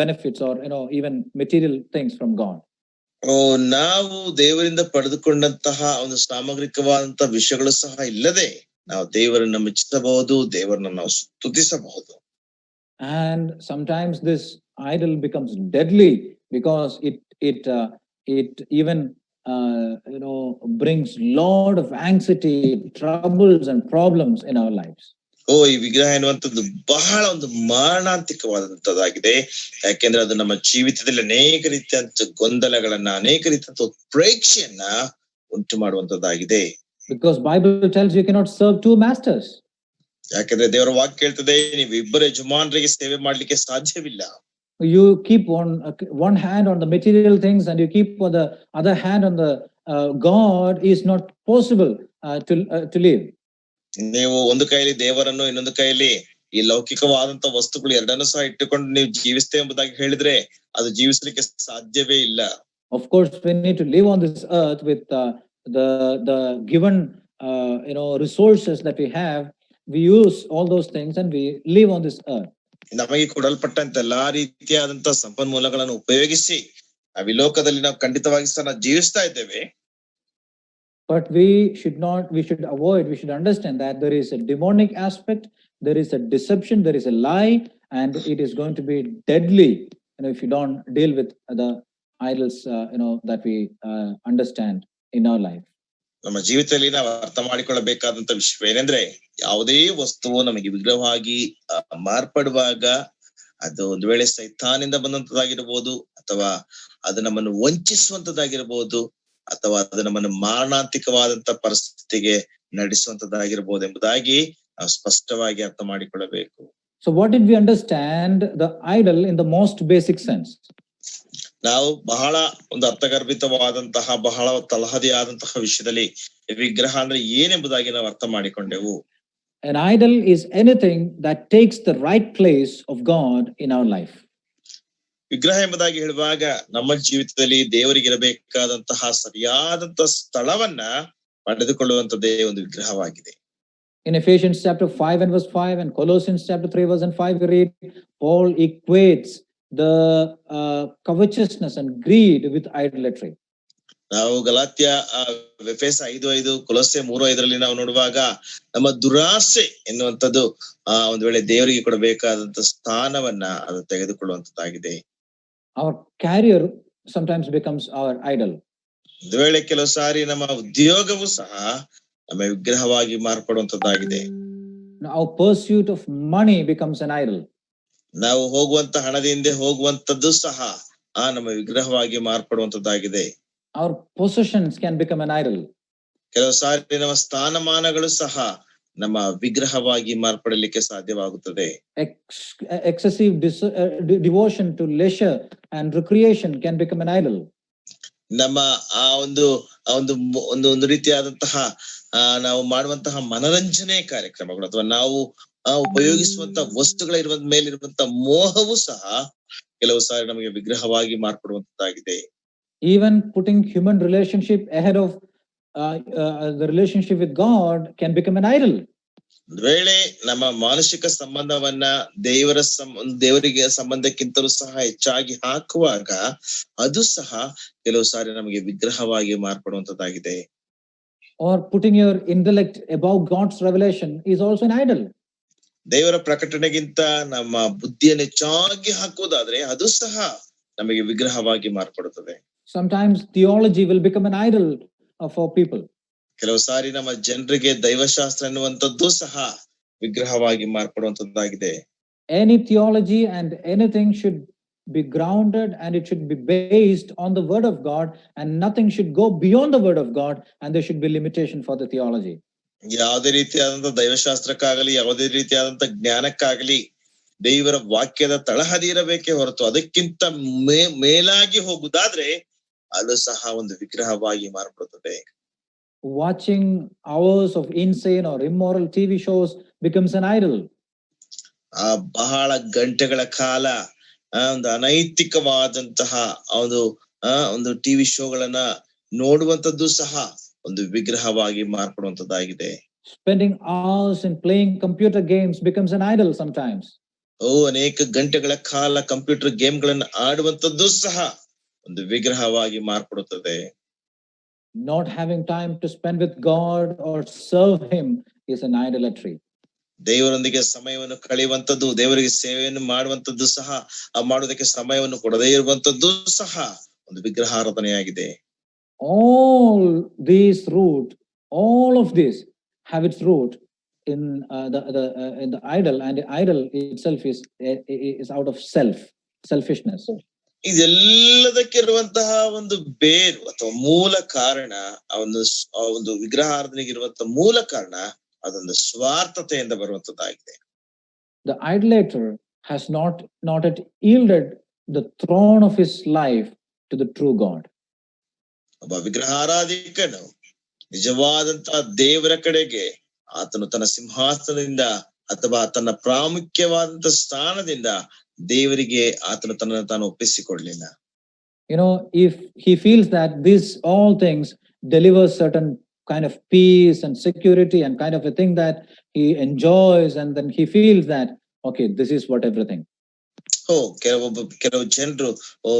benefits or even material things from God. ನಾವು ದೇವರಿಂದ ಪಡೆದುಕೊಂಡಂತಹ ಒಂದು ಸಾಮಗ್ರಿಕವಾದಂತಹ ವಿಷಯಗಳು ಸಹ ಇಲ್ಲದೆ ನಾವು ದೇವರನ್ನು ಮೆಚ್ಚಿಸಬಹುದು, ದೇವರನ್ನು ನಾವು ಸ್ತುತಿಸಬಹುದು. And sometimes this idol becomes deadly because it even brings lot of anxiety, troubles and problems in our lives. ಈ ವಿಗ್ರಹ ಎನ್ನುವಂಥದ್ದು ಬಹಳ ಒಂದು ಮಾರಣಾಂತಿಕವಾದಂತದ್ದಾಗಿದೆ. ಯಾಕೆಂದ್ರೆ ಅದು ನಮ್ಮ ಜೀವಿತದಲ್ಲಿ ಅನೇಕ ರೀತಿಯಂತ ಗೊಂದಲಗಳನ್ನ, ಅನೇಕ ರೀತಿಯಂತ ಪ್ರೇಕ್ಷೆಯನ್ನ ಉಂಟು ಮಾಡುವಂತದ್ದಾಗಿದೆ. Because Bible tells you cannot serve two masters. ಯಾಕಂದ್ರೆ ದೇವರ ವಾಕ್ಯ ಹೇಳ್ತದೆ, ನೀವು ಇಬ್ಬರು ಯಜಮಾನರಿಗೆ ಸೇವೆ ಮಾಡ್ಲಿಕ್ಕೆ ಸಾಧ್ಯವಿಲ್ಲ. You keep one hand on the material things and you keep on the other hand on the God is not possible to live. ನೀವು ಒಂದು ಕೈಯಲ್ಲಿ ದೇವರನ್ನು, ಇನ್ನೊಂದು ಕೈಯಲ್ಲಿ ಈ ಲೌಕಿಕವಾದಂತ ವಸ್ತುಗಳು ಎರಡನ್ನೂ ಸಹ ಇಟ್ಟುಕೊಂಡು ನೀವು ಜೀವಿಸ್ತೇ ಎಂಬುದಾಗಿ ಹೇಳಿದ್ರೆ ಅದು ಜೀವಿಸಲಿಕ್ಕೆ ಸಾಧ್ಯವೇ ಇಲ್ಲ. Of course, we need to live on this earth with the given resources that we have. We use all those things and we live on this earth. ನಮಗೆ ಕೊಡಲ್ಪಟ್ಟಂತ ಎಲ್ಲಾ ರೀತಿಯಾದಂತಹ ಸಂಪನ್ಮೂಲಗಳನ್ನು ಉಪಯೋಗಿಸಿ ನಾವು ಈ ಲೋಕದಲ್ಲಿ ನಾವು ಖಂಡಿತವಾಗಿ ಸಹ ನಾವು ಜೀವಿಸ್ತಾ ಇದ್ದೇವೆ. But we should understand that there is a demonic aspect, there is a deception, there is a lie, and it is going to be deadly if you don't deal with the idols that we understand in our life. ನಮ್ಮ ಜೀವಿತದಲ್ಲಿ ನಾವು ಅರ್ಥ ಮಾಡಿಕೊಳ್ಳಬೇಕಾದಂತ ವಿಷಯವೇನೆಂದ್ರೆ, ಯಾವುದೇ ವಸ್ತುವು ನಮಗೆ ವಿಗ್ರಹವಾಗಿ ಮಾರ್ಪಡುವಾಗ ಅದು ಒಂದು ವೇಳೆ ಸೈತಾನಿಂದ ಬಂದಂತದ್ದಾಗಿರಬಹುದು, ಅಥವಾ ಅದು ನಮ್ಮನ್ನು ವಂಚಿಸುವಂತದ್ದಾಗಿರಬಹುದು, ಅಥವಾ ಅದು ನಮ್ಮನ್ನು ಮಾರಣಾಂತಿಕವಾದಂತ ಪರಿಸ್ಥಿತಿಗೆ ನಡೆಸುವಂತದ್ದಾಗಿರಬಹುದು ಎಂಬುದಾಗಿ ನಾವು ಸ್ಪಷ್ಟವಾಗಿ ಅರ್ಥ ಮಾಡಿಕೊಳ್ಳಬೇಕು. So what did we understand the idol in the most basic sense? ನಾವು ಬಹಳ ಒಂದು ಅರ್ಥಗರ್ಭಿತವಾದಂತಹ, ಬಹಳ ತಳಹದಿಯಾದಂತಹ ವಿಷಯದಲ್ಲಿ ವಿಗ್ರಹ ಅಂದ್ರೆ ಏನೆಂಬುದಾಗಿ ನಾವು ಅರ್ಥ ಮಾಡಿಕೊಂಡೆವು. An idol is anything that takes the right place of God in our life. ವಿಗ್ರಹ ಎಂಬುದಾಗಿ ಹೇಳುವಾಗ ನಮ್ಮ ಜೀವಿತದಲ್ಲಿ ದೇವರಿಗೆ ಇರಬೇಕಾದಂತಹ ಸರಿಯಾದಂತಹ ಸ್ಥಳವನ್ನ ಪಡೆದುಕೊಳ್ಳುವಂತದ್ದೇ ಒಂದು ವಿಗ್ರಹವಾಗಿದೆ. In Ephesians chapter 5 and verse 5 and Colossians chapter 3 verse 5 we read Paul equates the covetousness and greed with idolatry. ನಾವು ಗಲಾತ್ಯ ಎಫೆಸ 5:5, ಕೊಲೊಸ್ಸೆ 3:5 ನಾವು ನೋಡುವಾಗ ನಮ್ಮ ದುರಾಸೆ ಎನ್ನುವಂಥದ್ದು ಒಂದು ವೇಳೆ ದೇವರಿಗೆ ಕೊಡಬೇಕಾದಂತ ಸ್ಥಾನವನ್ನ ಅದು ತೆಗೆದುಕೊಳ್ಳುವಂತದ್ದಾಗಿದೆ. Our career sometimes becomes our idol. ಒಂದು ವೇಳೆ ಕೆಲವು ಸಾರಿ ನಮ್ಮ ಉದ್ಯೋಗವು ಸಹ ನಮ್ಮ ವಿಗ್ರಹವಾಗಿ ಮಾರ್ಪಡುವಂತದ್ದಾಗಿದೆ. Our pursuit of money becomes an idol. ನಾವು ಹೋಗುವಂತ ಹಣದಿಂದ ಹೋಗುವಂತದ್ದು ಸಹ ನಮ್ಮ ವಿಗ್ರಹವಾಗಿ ಮಾರ್ಪಡುವಂತದ್ದಾಗಿದೆ. Our possessions can become an idol. ಕೆಲವು ಸಾರಿ ನಮ್ಮ ಸ್ಥಾನಮಾನಗಳು ಸಹ ನಮ್ಮ ವಿಗ್ರಹವಾಗಿ ಮಾರ್ಪಡಲಿಕ್ಕೆ ಸಾಧ್ಯವಾಗುತ್ತದೆ. Excessive devotion to leisure and recreation can become an idol. ನಮ್ಮ ಒಂದು ರೀತಿಯಾದಂತಹ ನಾವು ಮಾಡುವಂತಹ ಮನರಂಜನೆ ಕಾರ್ಯಕ್ರಮಗಳು ಅಥವಾ ನಾವು ಉಪಯೋಗಿಸುವಂತ ವಸ್ತುಗಳ ಮೇಲಿರುವಂತ ಮೋಹವು ಸಹ ಕೆಲವು ಸಾರಿ ನಮಗೆ ವಿಗ್ರಹವಾಗಿ ಮಾರ್ಪಡುವಂತದ್ದಾಗಿದೆ. Even putting human relationship ahead of the relationship with God can become an idol. ವೇಳೆ ನಮ್ಮ ಮಾನಸಿಕ ಸಂಬಂಧವನ್ನ ದೇವರಿಗೆ ಸಂಬಂಧಕ್ಕಿಂತಲೂ ಸಹ ಹೆಚ್ಚಾಗಿ ಹಾಕುವಾಗ ಅದು ಸಹ ಕೆಲವು ಸಾರಿ ನಮಗೆ ವಿಗ್ರಹವಾಗಿ ಮಾರ್ಪಡುವಂತದ್ದಾಗಿದೆ. Or putting your intellect above God's revelation is also an idol. ದೇವರ ಪ್ರಕಟಣೆಗಿಂತ ನಮ್ಮ ಬುದ್ಧಿಯನ್ನು ಹೆಚ್ಚಾಗಿ ಹಾಕುವುದಾದ್ರೆ ಅದು ಸಹ ನಮಗೆ ವಿಗ್ರಹವಾಗಿ ಮಾರ್ಪಡುತ್ತದೆ. Sometimes theology will become an idol for people. ಕೆಲವು ಸಾರಿ ನಮ್ಮ ಜನರಿಗೆ ದೈವಶಾಸ್ತ್ರ ಎನ್ನುವಂಥದ್ದು ಸಹ ವಿಗ್ರಹವಾಗಿ ಮಾರ್ಪಡುವಂತದ್ದಾಗಿದೆ. Any theology and anything should be grounded and it should be based on the word of God, and nothing should go beyond the word of God, and there should be limitation for the theology. ಯಾವುದೇ ರೀತಿಯಾದಂತ ದೈವಶಾಸ್ತ್ರಕ್ಕಾಗಲಿ ಯಾವುದೇ ರೀತಿಯಾದಂತ ಜ್ಞಾನಕ್ಕಾಗಲಿ ದೇವರ ವಾಕ್ಯದ ತಳಹದಿ ಇರಬೇಕೇ ಹೊರತು ಅದಕ್ಕಿಂತ ಮೇಲಾಗಿ ಹೋಗುದಾದ್ರೆ ಅದು ಸಹ ಒಂದು ವಿಗ್ರಹವಾಗಿ ಮಾರ್ಪಡುತ್ತದೆ. Watching hours of insane or immoral TV shows becomes an idol. ಬಹಳ ಗಂಟೆಗಳ ಕಾಲ ಒಂದು ಅನೈತಿಕವಾದಂತಹ ಒಂದು ಟಿವಿ ಶೋಗಳನ್ನ ನೋಡುವಂತದ್ದು ಸಹ ಒಂದು ವಿಗ್ರಹವಾಗಿ ಮಾರ್ಪಡುವಂತದ್ದಾಗಿದೆ. Spending hours in playing computer games becomes an idol sometimes. ಅನೇಕ ಗಂಟೆಗಳ ಕಾಲ ಕಂಪ್ಯೂಟರ್ ಗೇಮ್ಗಳನ್ನು ಆಡುವಂತದ್ದು ಸಹ ಒಂದು ವಿಗ್ರಹವಾಗಿ ಮಾರ್ಪಡುತ್ತದೆ. Not having time to spend with God or serve Him is an idolatry. ದೇವರೊಂದಿಗೆ ಸಮಯವನ್ನು ಕಳೆಯುವಂತದ್ದು, ದೇವರಿಗೆ ಸೇವೆಯನ್ನು ಮಾಡುವಂತದ್ದು ಸಹ, ಮಾಡುವುದಕ್ಕೆ ಸಮಯವನ್ನು ಕೊಡದೇ ಇರುವಂತದ್ದು ಸಹ ಒಂದು ವಿಗ್ರಹಾರಾಧನೆಯಾಗಿದೆ. All of this have its root in the idol, and the idol itself is out of selfishness. ಇದೆಲ್ಲದಕ್ಕಿರುವಂತಹ ಒಂದು ಬೇರು ಅಥವಾ ಮೂಲ ಕಾರಣ, ಆ ಒಂದು ವಿಗ್ರಹಾರಾಧನೆಗೆ ಇರುವಂತಹ ಮೂಲ ಕಾರಣ ಅದೊಂದು ಸ್ವಾರ್ಥತೆಯಿಂದ ಬರುವಂತದ್ದಾಗಿದೆ. The idolater has not yet yielded the throne of his life to the true God. ಒಬ್ಬ ವಿಗ್ರಹಾರಾಧಿಕನು ನಿಜವಾದಂತಹ ದೇವರ ಕಡೆಗೆ ಆತನು ತನ್ನ ಸಿಂಹಾಸನದಿಂದ ಅಥವಾ ತನ್ನ ಪ್ರಾಮುಖ್ಯವಾದಂತಹ ಸ್ಥಾನದಿಂದ ದೇವರಿಗೆ ಆತನು ತನ್ನನ್ನು ತಾನು ಒಪ್ಪಿಸಿಕೊಡ್ಲಿಲ್ಲ. If he feels that these all things deliver certain kind of peace and security and kind of a thing that he enjoys, and then he feels that okay, this is what everything. ಕೆಲವು ಜನರು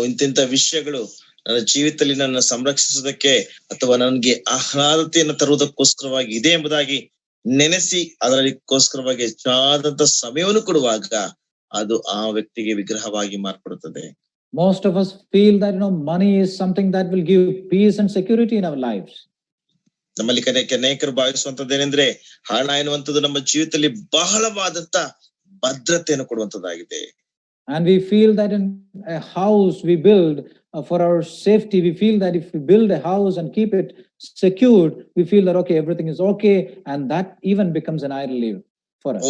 ಇಂತಿಂತ ವಿಷಯಗಳು ನನ್ನ ಜೀವಿತದಲ್ಲಿ ನನ್ನ ಸಂರಕ್ಷಿಸುವುದಕ್ಕೆ ಅಥವಾ ನನಗೆ ಆಹ್ಲಾದತೆಯನ್ನು ತರುವುದಕ್ಕೋಸ್ಕರವಾಗಿ ಇದೆ ಎಂಬುದಾಗಿ ನೆನೆಸಿ ಅದರಕ್ಕೋಸ್ಕರವಾಗಿ ಹೆಚ್ಚಾದಂತ ಸಮಯವನ್ನು ಕೊಡುವಾಗ ಅದು ಆ ವ್ಯಕ್ತಿಗೆ ವಿಗ್ರಹವಾಗಿ ಮಾರ್ಪಡುತ್ತದೆ. Most of us feel that money is something that will give peace and security in our lives. ನಮ್ಮಲ್ಲಿ ಅನೇಕರು ಭಾವಿಸುವಂತದ್ದೇನೆಂದ್ರೆ ಹಣ ಎನ್ನುವಂಥದ್ದು ನಮ್ಮ ಜೀವಿತದಲ್ಲಿ ಬಹಳವಾದಂತ ಭದ್ರತೆಯನ್ನು ಕೊಡುವಂತದ್ದಾಗಿದೆ. And we feel that in a house we build for our safety, we feel that if we build a house and keep it secured, we feel that okay, everything is okay, and that even becomes an idol for us.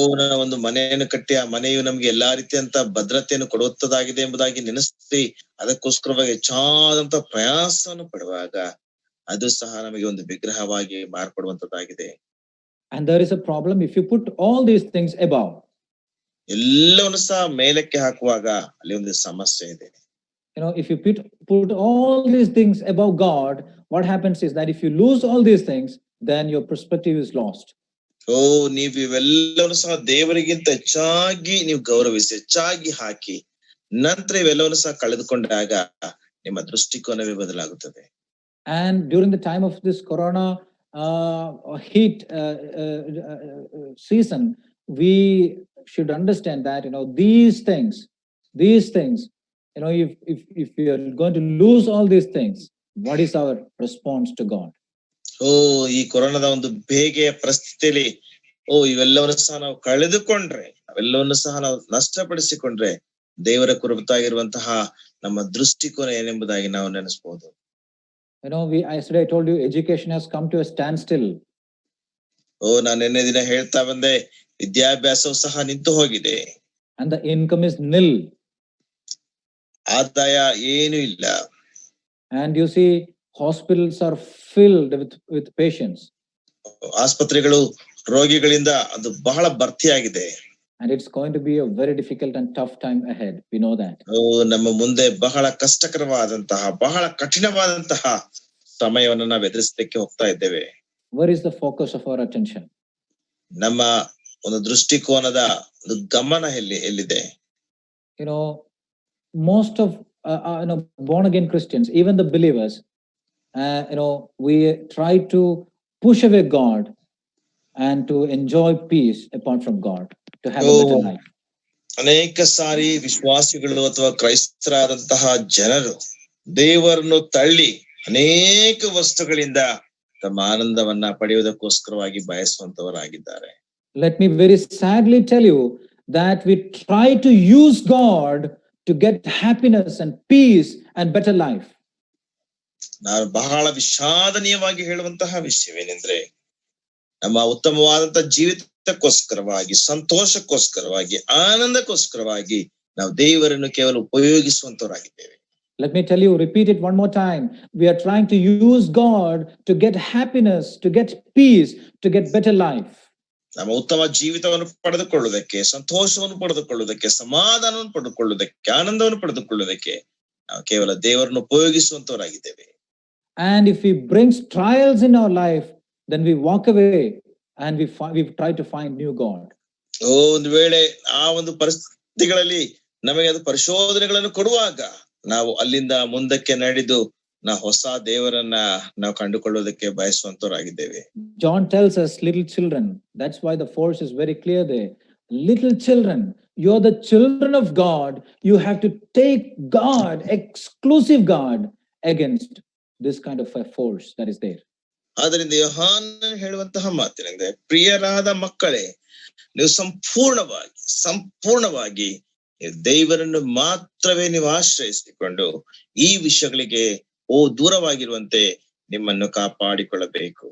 ಒಂದು ಮನೆಯನ್ನು ಕಟ್ಟಿ ಆ ಮನೆಯು ನಮ್ಗೆ ಎಲ್ಲಾ ರೀತಿಯಂತ ಭದ್ರತೆಯನ್ನು ಕೊಡುವಂತದ್ದಾಗಿದೆ ಎಂಬುದಾಗಿ ನೆನೆಸಿ ಅದಕ್ಕೋಸ್ಕರವಾಗಿ ಹೆಚ್ಚಾದಂತ ಪ್ರಯಾಸವನ್ನು ಪಡುವಾಗ ಅದು ಸಹ ನಮಗೆ ಒಂದು ವಿಗ್ರಹವಾಗಿ ಮಾರ್ಪಡುವಂತದ್ದಾಗಿದೆ. And there is a problem if you put all these things above. ಎಲ್ಲವನ್ನು ಸಹ ಮೇಲಕ್ಕೆ ಹಾಕುವಾಗ ಅಲ್ಲಿ ಒಂದು ಸಮಸ್ಯೆ ಇದೆ. If you put all these things above God, what happens is that if you lose all these things, then your perspective is lost. ನೀವು ಇವೆಲ್ಲವನ್ನು ಸಹ ದೇವರಿಗಿಂತ ಹೆಚ್ಚಾಗಿ ನೀವು ಗೌರವಿಸಿ ಹೆಚ್ಚಾಗಿ ಹಾಕಿ ನಂತರ ಇವೆಲ್ಲವನ್ನು ಸಹ ಕಳೆದುಕೊಂಡಾಗ ನಿಮ್ಮ ದೃಷ್ಟಿಕೋನವೇ ಬದಲಾಗುತ್ತದೆ. And during the time of this corona heat season, we should understand that these things, if we are going to lose all these things, what is our response to God? ಈ ಕೊರೋನಾದ ಒಂದು ಬೇಗೆಯ ಪರಿಸ್ಥಿತಿಯಲ್ಲಿ ಇವೆಲ್ಲವನ್ನು ಸಹ ನಾವು ಕಳೆದುಕೊಂಡ್ರೆ, ಅವೆಲ್ಲವನ್ನು ಸಹ ನಾವು ನಷ್ಟಪಡಿಸಿಕೊಂಡ್ರೆ ದೇವರ ಕುರಿತಾಗಿರುವಂತಹ ನಮ್ಮ ದೃಷ್ಟಿಕೋನ ಏನೆಂಬುದಾಗಿ ನಾವು ನೆನೆಸಬಹುದು. Yesterday I told you education has come to a standstill. ನಾನು ನಿನ್ನೆ ದಿನ ಹೇಳ್ತಾ ಬಂದೆ, ವಿದ್ಯಾಭ್ಯಾಸವು ಸಹ ನಿಂತು ಹೋಗಿದೆ. And the income is nil. ಆದಾಯ ಏನು ಇಲ್ಲ. And you see hospitals are filled with patients. ಆಸ್ಪತ್ರೆಗಳು ರೋಗಿಗಳಿಂದ ಅದು ಬಹಳ ಭರ್ತಿಯಾಗಿದೆ. And it's going to be a very difficult and tough time ahead. We know that. ನಮ್ಮ ಮುಂದೆ ಬಹಳ ಕಷ್ಟಕರವಾದಂತಹ ಬಹಳ ಕಠಿಣವಾದಂತಹ ಸಮಯವನ್ನು ನಾವು ಎದುರಿಸಲಿಕ್ಕೆ ಹೋಗ್ತಾ ಇದ್ದೇವೆ. Where is the focus of our attention? ನಮ್ಮ ಒಂದು ದೃಷ್ಟಿಕೋನದ ಒಂದು ಗಮನ ಎಲ್ಲಿದೆ? Most of born again Christians, even the believers, we try to push away God and to enjoy peace apart from God, to have a better life. ಅನೇಕ ಸಾರಿ ವಿಶ್ವಾಸಿಗಳು ಅಥವಾ ಕ್ರೈಸ್ತರಾದಂತಹ ಜನರು ದೇವರನ್ನು ತಳ್ಳಿ ಅನೇಕ ವಸ್ತುಗಳಿಂದ ತಮ್ಮ ಆನಂದವನ್ನ ಪಡೆಯುವುದಕ್ಕೋಸ್ಕರವಾಗಿ ಬಯಸುವಂತವರಾಗಿದ್ದಾರೆ. Let me very sadly tell you that we try to use God to get happiness and peace and better life. ನಾನು ಬಹಳ ವಿಷಾದನೀಯವಾಗಿ ಹೇಳುವಂತಹ ವಿಷಯವೇನೆಂದ್ರೆ, ನಮ್ಮ ಉತ್ತಮವಾದಂತಹ ಜೀವಿತಕ್ಕೋಸ್ಕರವಾಗಿ, ಸಂತೋಷಕ್ಕೋಸ್ಕರವಾಗಿ, ಆನಂದಕ್ಕೋಸ್ಕರವಾಗಿ ನಾವು ದೇವರನ್ನು ಕೇವಲ ಉಪಯೋಗಿಸುವಂತವರಾಗಿದ್ದೇವೆ. Let me tell you, repeat it one more time. We are trying to use God to get happiness, to get peace, to get better life. ನಮ್ಮ ಉತ್ತಮ ಜೀವಿತವನ್ನು ಪಡೆದುಕೊಳ್ಳುವುದಕ್ಕೆ, ಸಂತೋಷವನ್ನು ಪಡೆದುಕೊಳ್ಳುವುದಕ್ಕೆ, ಸಮಾಧಾನವನ್ನು ಪಡೆದುಕೊಳ್ಳುವುದಕ್ಕೆ, ಆನಂದವನ್ನು ಪಡೆದುಕೊಳ್ಳುವುದಕ್ಕೆ ನಾವು ಕೇವಲ ದೇವರನ್ನು ಉಪಯೋಗಿಸುವಂತವರಾಗಿದ್ದೇವೆ. And if he brings trials in our life, then we walk away and we try to find new God. ಒಂದು ವೇಳೆ ಆ ಒಂದು ಪರಿಸ್ಥಿತಿಗಳಲ್ಲಿ ನಮಗೆ ಅದು ಪರಿಶೋಧನೆಗಳನ್ನು ಕೊಡುವಾಗ ನಾವು ಅಲ್ಲಿಂದ ಮುಂದಕ್ಕೆ ನಡೆದು ನಾವು ಹೊಸ ದೇವರನ್ನ ನಾವು ಕಂಡುಕೊಳ್ಳುವುದಕ್ಕೆ ಬಯಸುವಂತವರಾಗಿದ್ದೇವೆ. John tells us little children. That's why the force is very clear there. Little children, you're the children of God. You have to take God, exclusive God, against this kind of a force that is there. ಆದ್ದರಿಂದ ಯೋಹಾನನು ಹೇಳುವಂತಹ ಮಾತಿನಿಂದ ಪ್ರಿಯರಾದ ಮಕ್ಕಳೇ, ನೀವು ಸಂಪೂರ್ಣವಾಗಿ ದೇವರನ್ನು ಮಾತ್ರವೇ ನೀವು ಆಶ್ರಯಿಸಿಕೊಂಡು ಈ ವಿಷಯಗಳಿಗೆ ದೂರವಾಗಿರುವಂತೆ ನಿಮ್ಮನ್ನು ಕಾಪಾಡಿಕೊಳ್ಳಬೇಕು.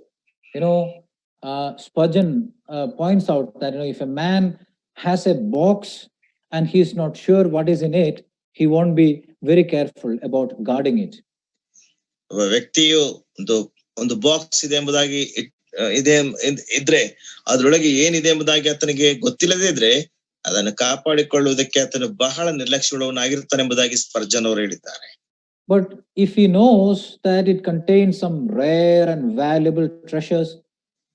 Spurgeon points out that if a man has a box and he is not sure what is in it, he won't be very careful about guarding it. ಒಬ್ಬ ವ್ಯಕ್ತಿಯು ಒಂದು ಬಾಕ್ಸ್ ಇದೆ ಎಂಬುದಾಗಿ ಇದ್ರೆ ಅದ್ರೊಳಗೆ ಏನಿದೆ ಎಂಬುದಾಗಿ ಆತನಿಗೆ ಗೊತ್ತಿಲ್ಲದೆ ಇದ್ರೆ ಅದನ್ನು ಕಾಪಾಡಿಕೊಳ್ಳುವುದಕ್ಕೆ ಆತನು ಬಹಳ ನಿರ್ಲಕ್ಷ್ಯವುಳ್ಳವನಾಗಿರ್ತಾನೆ ಎಂಬುದಾಗಿ ಸ್ಪರ್ಜನ್ ಅವರು ಹೇಳಿದ್ದಾರೆ. But if he knows that it contains some rare and valuable treasures,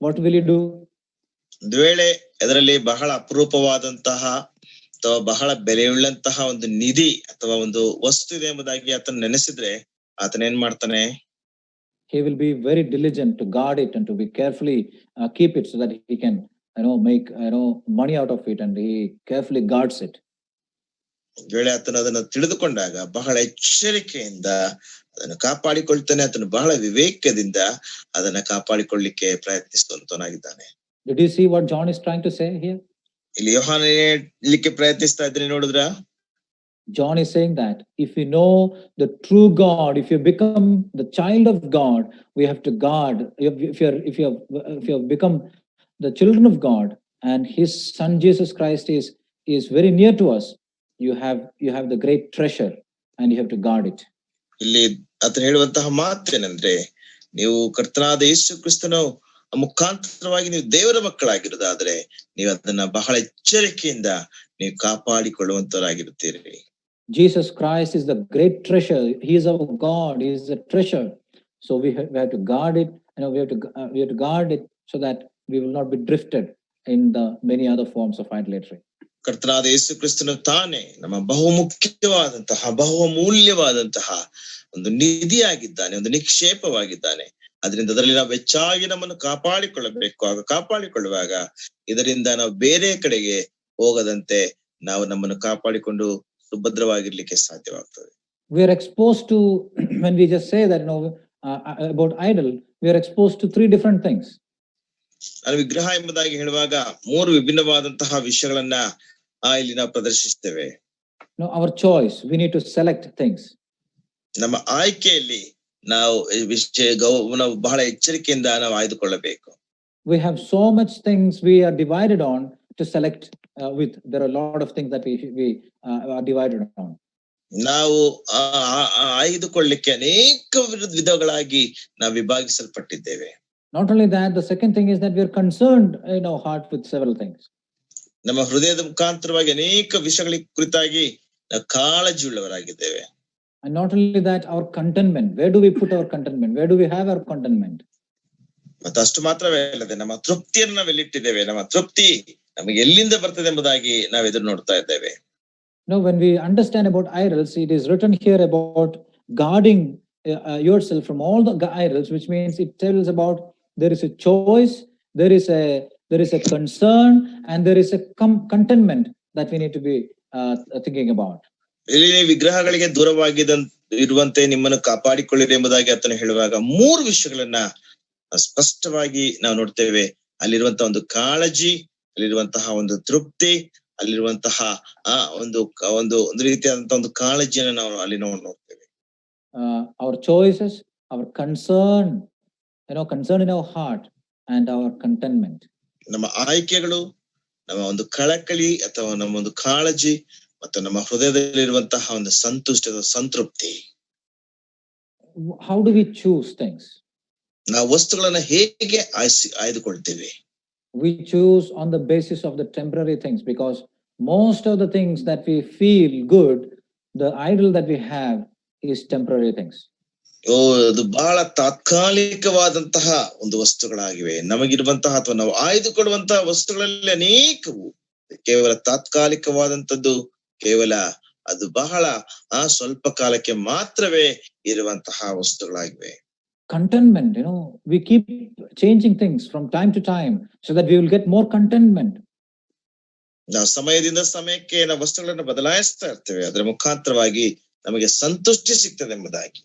what will he do? ಒಂದು ವೇಳೆ ಅದರಲ್ಲಿ ಬಹಳ ಅಪರೂಪವಾದಂತಹ ಅಥವಾ ಬಹಳ ಬೆಲೆಯುಳ್ಳಂತಹ ಒಂದು ನಿಧಿ ಅಥವಾ ಒಂದು ವಸ್ತು ಇದೆ ಎಂಬುದಾಗಿ ಆತನ ನೆನೆಸಿದ್ರೆ ಆತನ ಏನ್ ಮಾಡ್ತಾನೆ? He will be very diligent to guard it and to be carefully keep it so that he can make money out of it, and he carefully guards it. ವೇಳೆ ಆತನ ಅದನ್ನು ತಿಳಿದುಕೊಂಡಾಗ ಬಹಳ ಎಚ್ಚರಿಕೆಯಿಂದ ಅದನ್ನು ಕಾಪಾಡಿಕೊಳ್ತಾನೆ. ಆತನು ಬಹಳ ವಿವೇಕದಿಂದ ಅದನ್ನ ಕಾಪಾಡಿಕೊಳ್ಳಿಕ್ಕೆ ಪ್ರಯತ್ನಿಸುವಂತವನಾಗಿದ್ದಾನೆ. Did you see what John is trying to say here? ಇಲ್ಲಿ ಯೋಹಾನ ಹೇಳಲಿಕ್ಕೆ ಪ್ರಯತ್ನಿಸ್ತಾ ಇದ್ರೆ ನೋಡಿದ್ರ? John is saying that if you know the true God, if you become the child of God, we have to guard. If you have become the children of God, and His Son Jesus Christ is very near to us, you have the great treasure, and you have to guard it. ಇಲ್ಲಿ ಆತನು ಹೇಳುವಂತಹ ಮಾತೇನೆಂದ್ರೆ, ನೀವು ಕರ್ತನಾದ ಯೇಸು ಕ್ರಿಸ್ತನ ಮುಖಾಂತರವಾಗಿ ನೀವು ದೇವರ ಮಕ್ಕಳಾಗಿರೋದಾದ್ರೆ ನೀವು ಅದನ್ನ ಬಹಳ ಎಚ್ಚರಿಕೆಯಿಂದ ನೀವು ಕಾಪಾಡಿಕೊಳ್ಳುವಂತವರಾಗಿರುತ್ತೀರಿ. Jesus Christ is the great treasure. He is our God. He is the treasure. So we have to guard it. We have to guard it so that we will not be drifted in the many other forms of idolatry. ಕರ್ತನಾದ ಯೇಸು ಕ್ರಿಸ್ತನು ತಾನೇ ನಮ್ಮ ಬಹುಮುಖ್ಯವಾದಂತಹ ಬಹುಮೂಲ್ಯವಾದಂತಹ ಒಂದು ನಿಧಿಯಾಗಿದ್ದಾನೆ, ಒಂದು ನಿಕ್ಷೇಪವಾಗಿದ್ದಾನೆ. ಅದರಿಂದ ಅದರಲ್ಲಿ ನಾವು ಹೆಚ್ಚಾಗಿ ನಮ್ಮನ್ನು ಕಾಪಾಡಿಕೊಳ್ಳಬೇಕು. ಆಗ ಕಾಪಾಡಿಕೊಳ್ಳುವಾಗ ಇದರಿಂದ ನಾವು ಬೇರೆ ಕಡೆಗೆ ಹೋಗದಂತೆ ನಾವು ನಮ್ಮನ್ನು ಕಾಪಾಡಿಕೊಂಡು ಸುಭದ್ರವಾಗಿರ್ಲಿಕ್ಕೆ ಸಾಧ್ಯವಾಗ್ತದೆ. We are exposed to, when we just say that about idol, we are exposed to three different things. ವಿಗ್ರಹ ಎಂಬುದಾಗಿ ಹೇಳುವಾಗ ಮೂರು ವಿಭಿನ್ನವಾದಂತಹ ವಿಷಯಗಳನ್ನ ಇಲ್ಲಿ ನಾವು ಪ್ರದರ್ಶಿಸ್ತೇವೆ. Our choice, we need to select things. ನಮ್ಮ ಆಯ್ಕೆಯಲ್ಲಿ ನಾವು ನಾವು ಬಹಳ ಎಚ್ಚರಿಕೆಯಿಂದ ನಾವು ಆಯ್ದುಕೊಳ್ಳಬೇಕು. We have so much things we are divided on to select with. There are a lot of things that we are divided on. ನಾವು ಆಯ್ದುಕೊಳ್ಳಲಿಕ್ಕೆ ಅನೇಕ ವಿಧಗಳಾಗಿ ನಾವು ವಿಭಾಗಿಸಲ್ಪಟ್ಟಿದ್ದೇವೆ. Not only that, the second thing is that we are concerned in our heart with several things. ನಮ್ಮ ಹೃದಯದ ಮುಖಾಂತರವಾಗಿ ಅನೇಕ ವಿಷಯಗಳ ಕುರಿತಾಗಿ ನಾವು ಕಾಳಜಿ ಉಳ್ಳವರಾಗಿದ್ದೇವೆ. And not only that, our contentment. Where do we put our contentment? Where do we have our contentment? ಮತ್ತು ಅಷ್ಟು ಮಾತ್ರವೇ ಅಲ್ಲದೆ ನಮ್ಮ ತೃಪ್ತಿಯನ್ನು ನಾವು ಎಲ್ಲಿಟ್ಟಿದ್ದೇವೆ, ನಮ್ಮ ತೃಪ್ತಿ ನಮಗೆ ಎಲ್ಲಿಂದ ಬರ್ತದೆ ಎಂಬುದಾಗಿ ನಾವು ಎದುರು ನೋಡ್ತಾ ಇದ್ದೇವೆ. When we understand about idols, it is written here about guarding yourself from all the idols, which means it tells about there is a choice, there is a concern, and there is a contentment that we need to be thinking about. ಇಲ್ಲಿ ವಿಗ್ರಹಗಳಿಗೆ ಇರುವಂತೆ ನಿಮ್ಮನ್ನು ಕಾಪಾಡಿಕೊಳ್ಳಿರಿ ಎಂಬುದಾಗಿ ಆತನು ಹೇಳುವಾಗ ಮೂರು ವಿಷಯಗಳನ್ನ ಸ್ಪಷ್ಟವಾಗಿ ನಾವು ನೋಡ್ತೇವೆ. ಅಲ್ಲಿರುವಂತಹ ಒಂದು ಕಾಳಜಿ, ಅಲ್ಲಿರುವಂತಹ ಒಂದು ತೃಪ್ತಿ, ಅಲ್ಲಿರುವಂತಹ ಒಂದು ರೀತಿಯಾದಂತಹ ಒಂದು ಕಾಳಜಿಯನ್ನು ನಾವು ಅಲ್ಲಿ ನೋಡ್ತೇವೆ. Our choices, our concern, concern in our heart, and our contentment. ನಮ್ಮ ಆಯ್ಕೆಗಳು, ನಮ್ಮ ಒಂದು ಕಳಕಳಿ ಅಥವಾ ನಮ್ಮ ಒಂದು ಕಾಳಜಿ ಮತ್ತು ನಮ್ಮ ಹೃದಯದಲ್ಲಿರುವಂತಹ ಒಂದು ಸಂತುಷ್ಟದ ಸಂತೃಪ್ತಿ. How do we choose things? ನಾವು ವಸ್ತುಗಳನ್ನ ಹೇಗೆ ಆಯ್ದುಕೊಳ್ತೇವೆ? We choose on the basis of the temporary things, because most of the things that we feel good, the idol that we have is temporary things. ಅದು ಬಹಳ ತಾತ್ಕಾಲಿಕವಾದಂತಹ ಒಂದು ವಸ್ತುಗಳಾಗಿವೆ. ನಮಗಿರುವಂತಹ ಅಥವಾ ನಾವು ಆಯ್ದುಕೊಳ್ಳುವಂತಹ ವಸ್ತುಗಳಲ್ಲಿ ಅನೇಕವು ಕೇವಲ ತಾತ್ಕಾಲಿಕವಾದಂತದ್ದು, ಕೇವಲ ಅದು ಬಹಳ ಸ್ವಲ್ಪ ಕಾಲಕ್ಕೆ ಮಾತ್ರವೇ ಇರುವಂತಹ ವಸ್ತುಗಳಾಗಿವೆ. Contentment, we keep changing things from time to time so that we will get more contentment. ನಾವು ಸಮಯದಿಂದ ಸಮಯಕ್ಕೆ ನಾವು ವಸ್ತುಗಳನ್ನು ಬದಲಾಯಿಸ್ತಾ ಇರ್ತೇವೆ, ಅದರ ಮುಖಾಂತರವಾಗಿ ನಮಗೆ ಸಂತುಷ್ಟಿ ಸಿಗ್ತದೆ ಎಂಬುದಾಗಿ.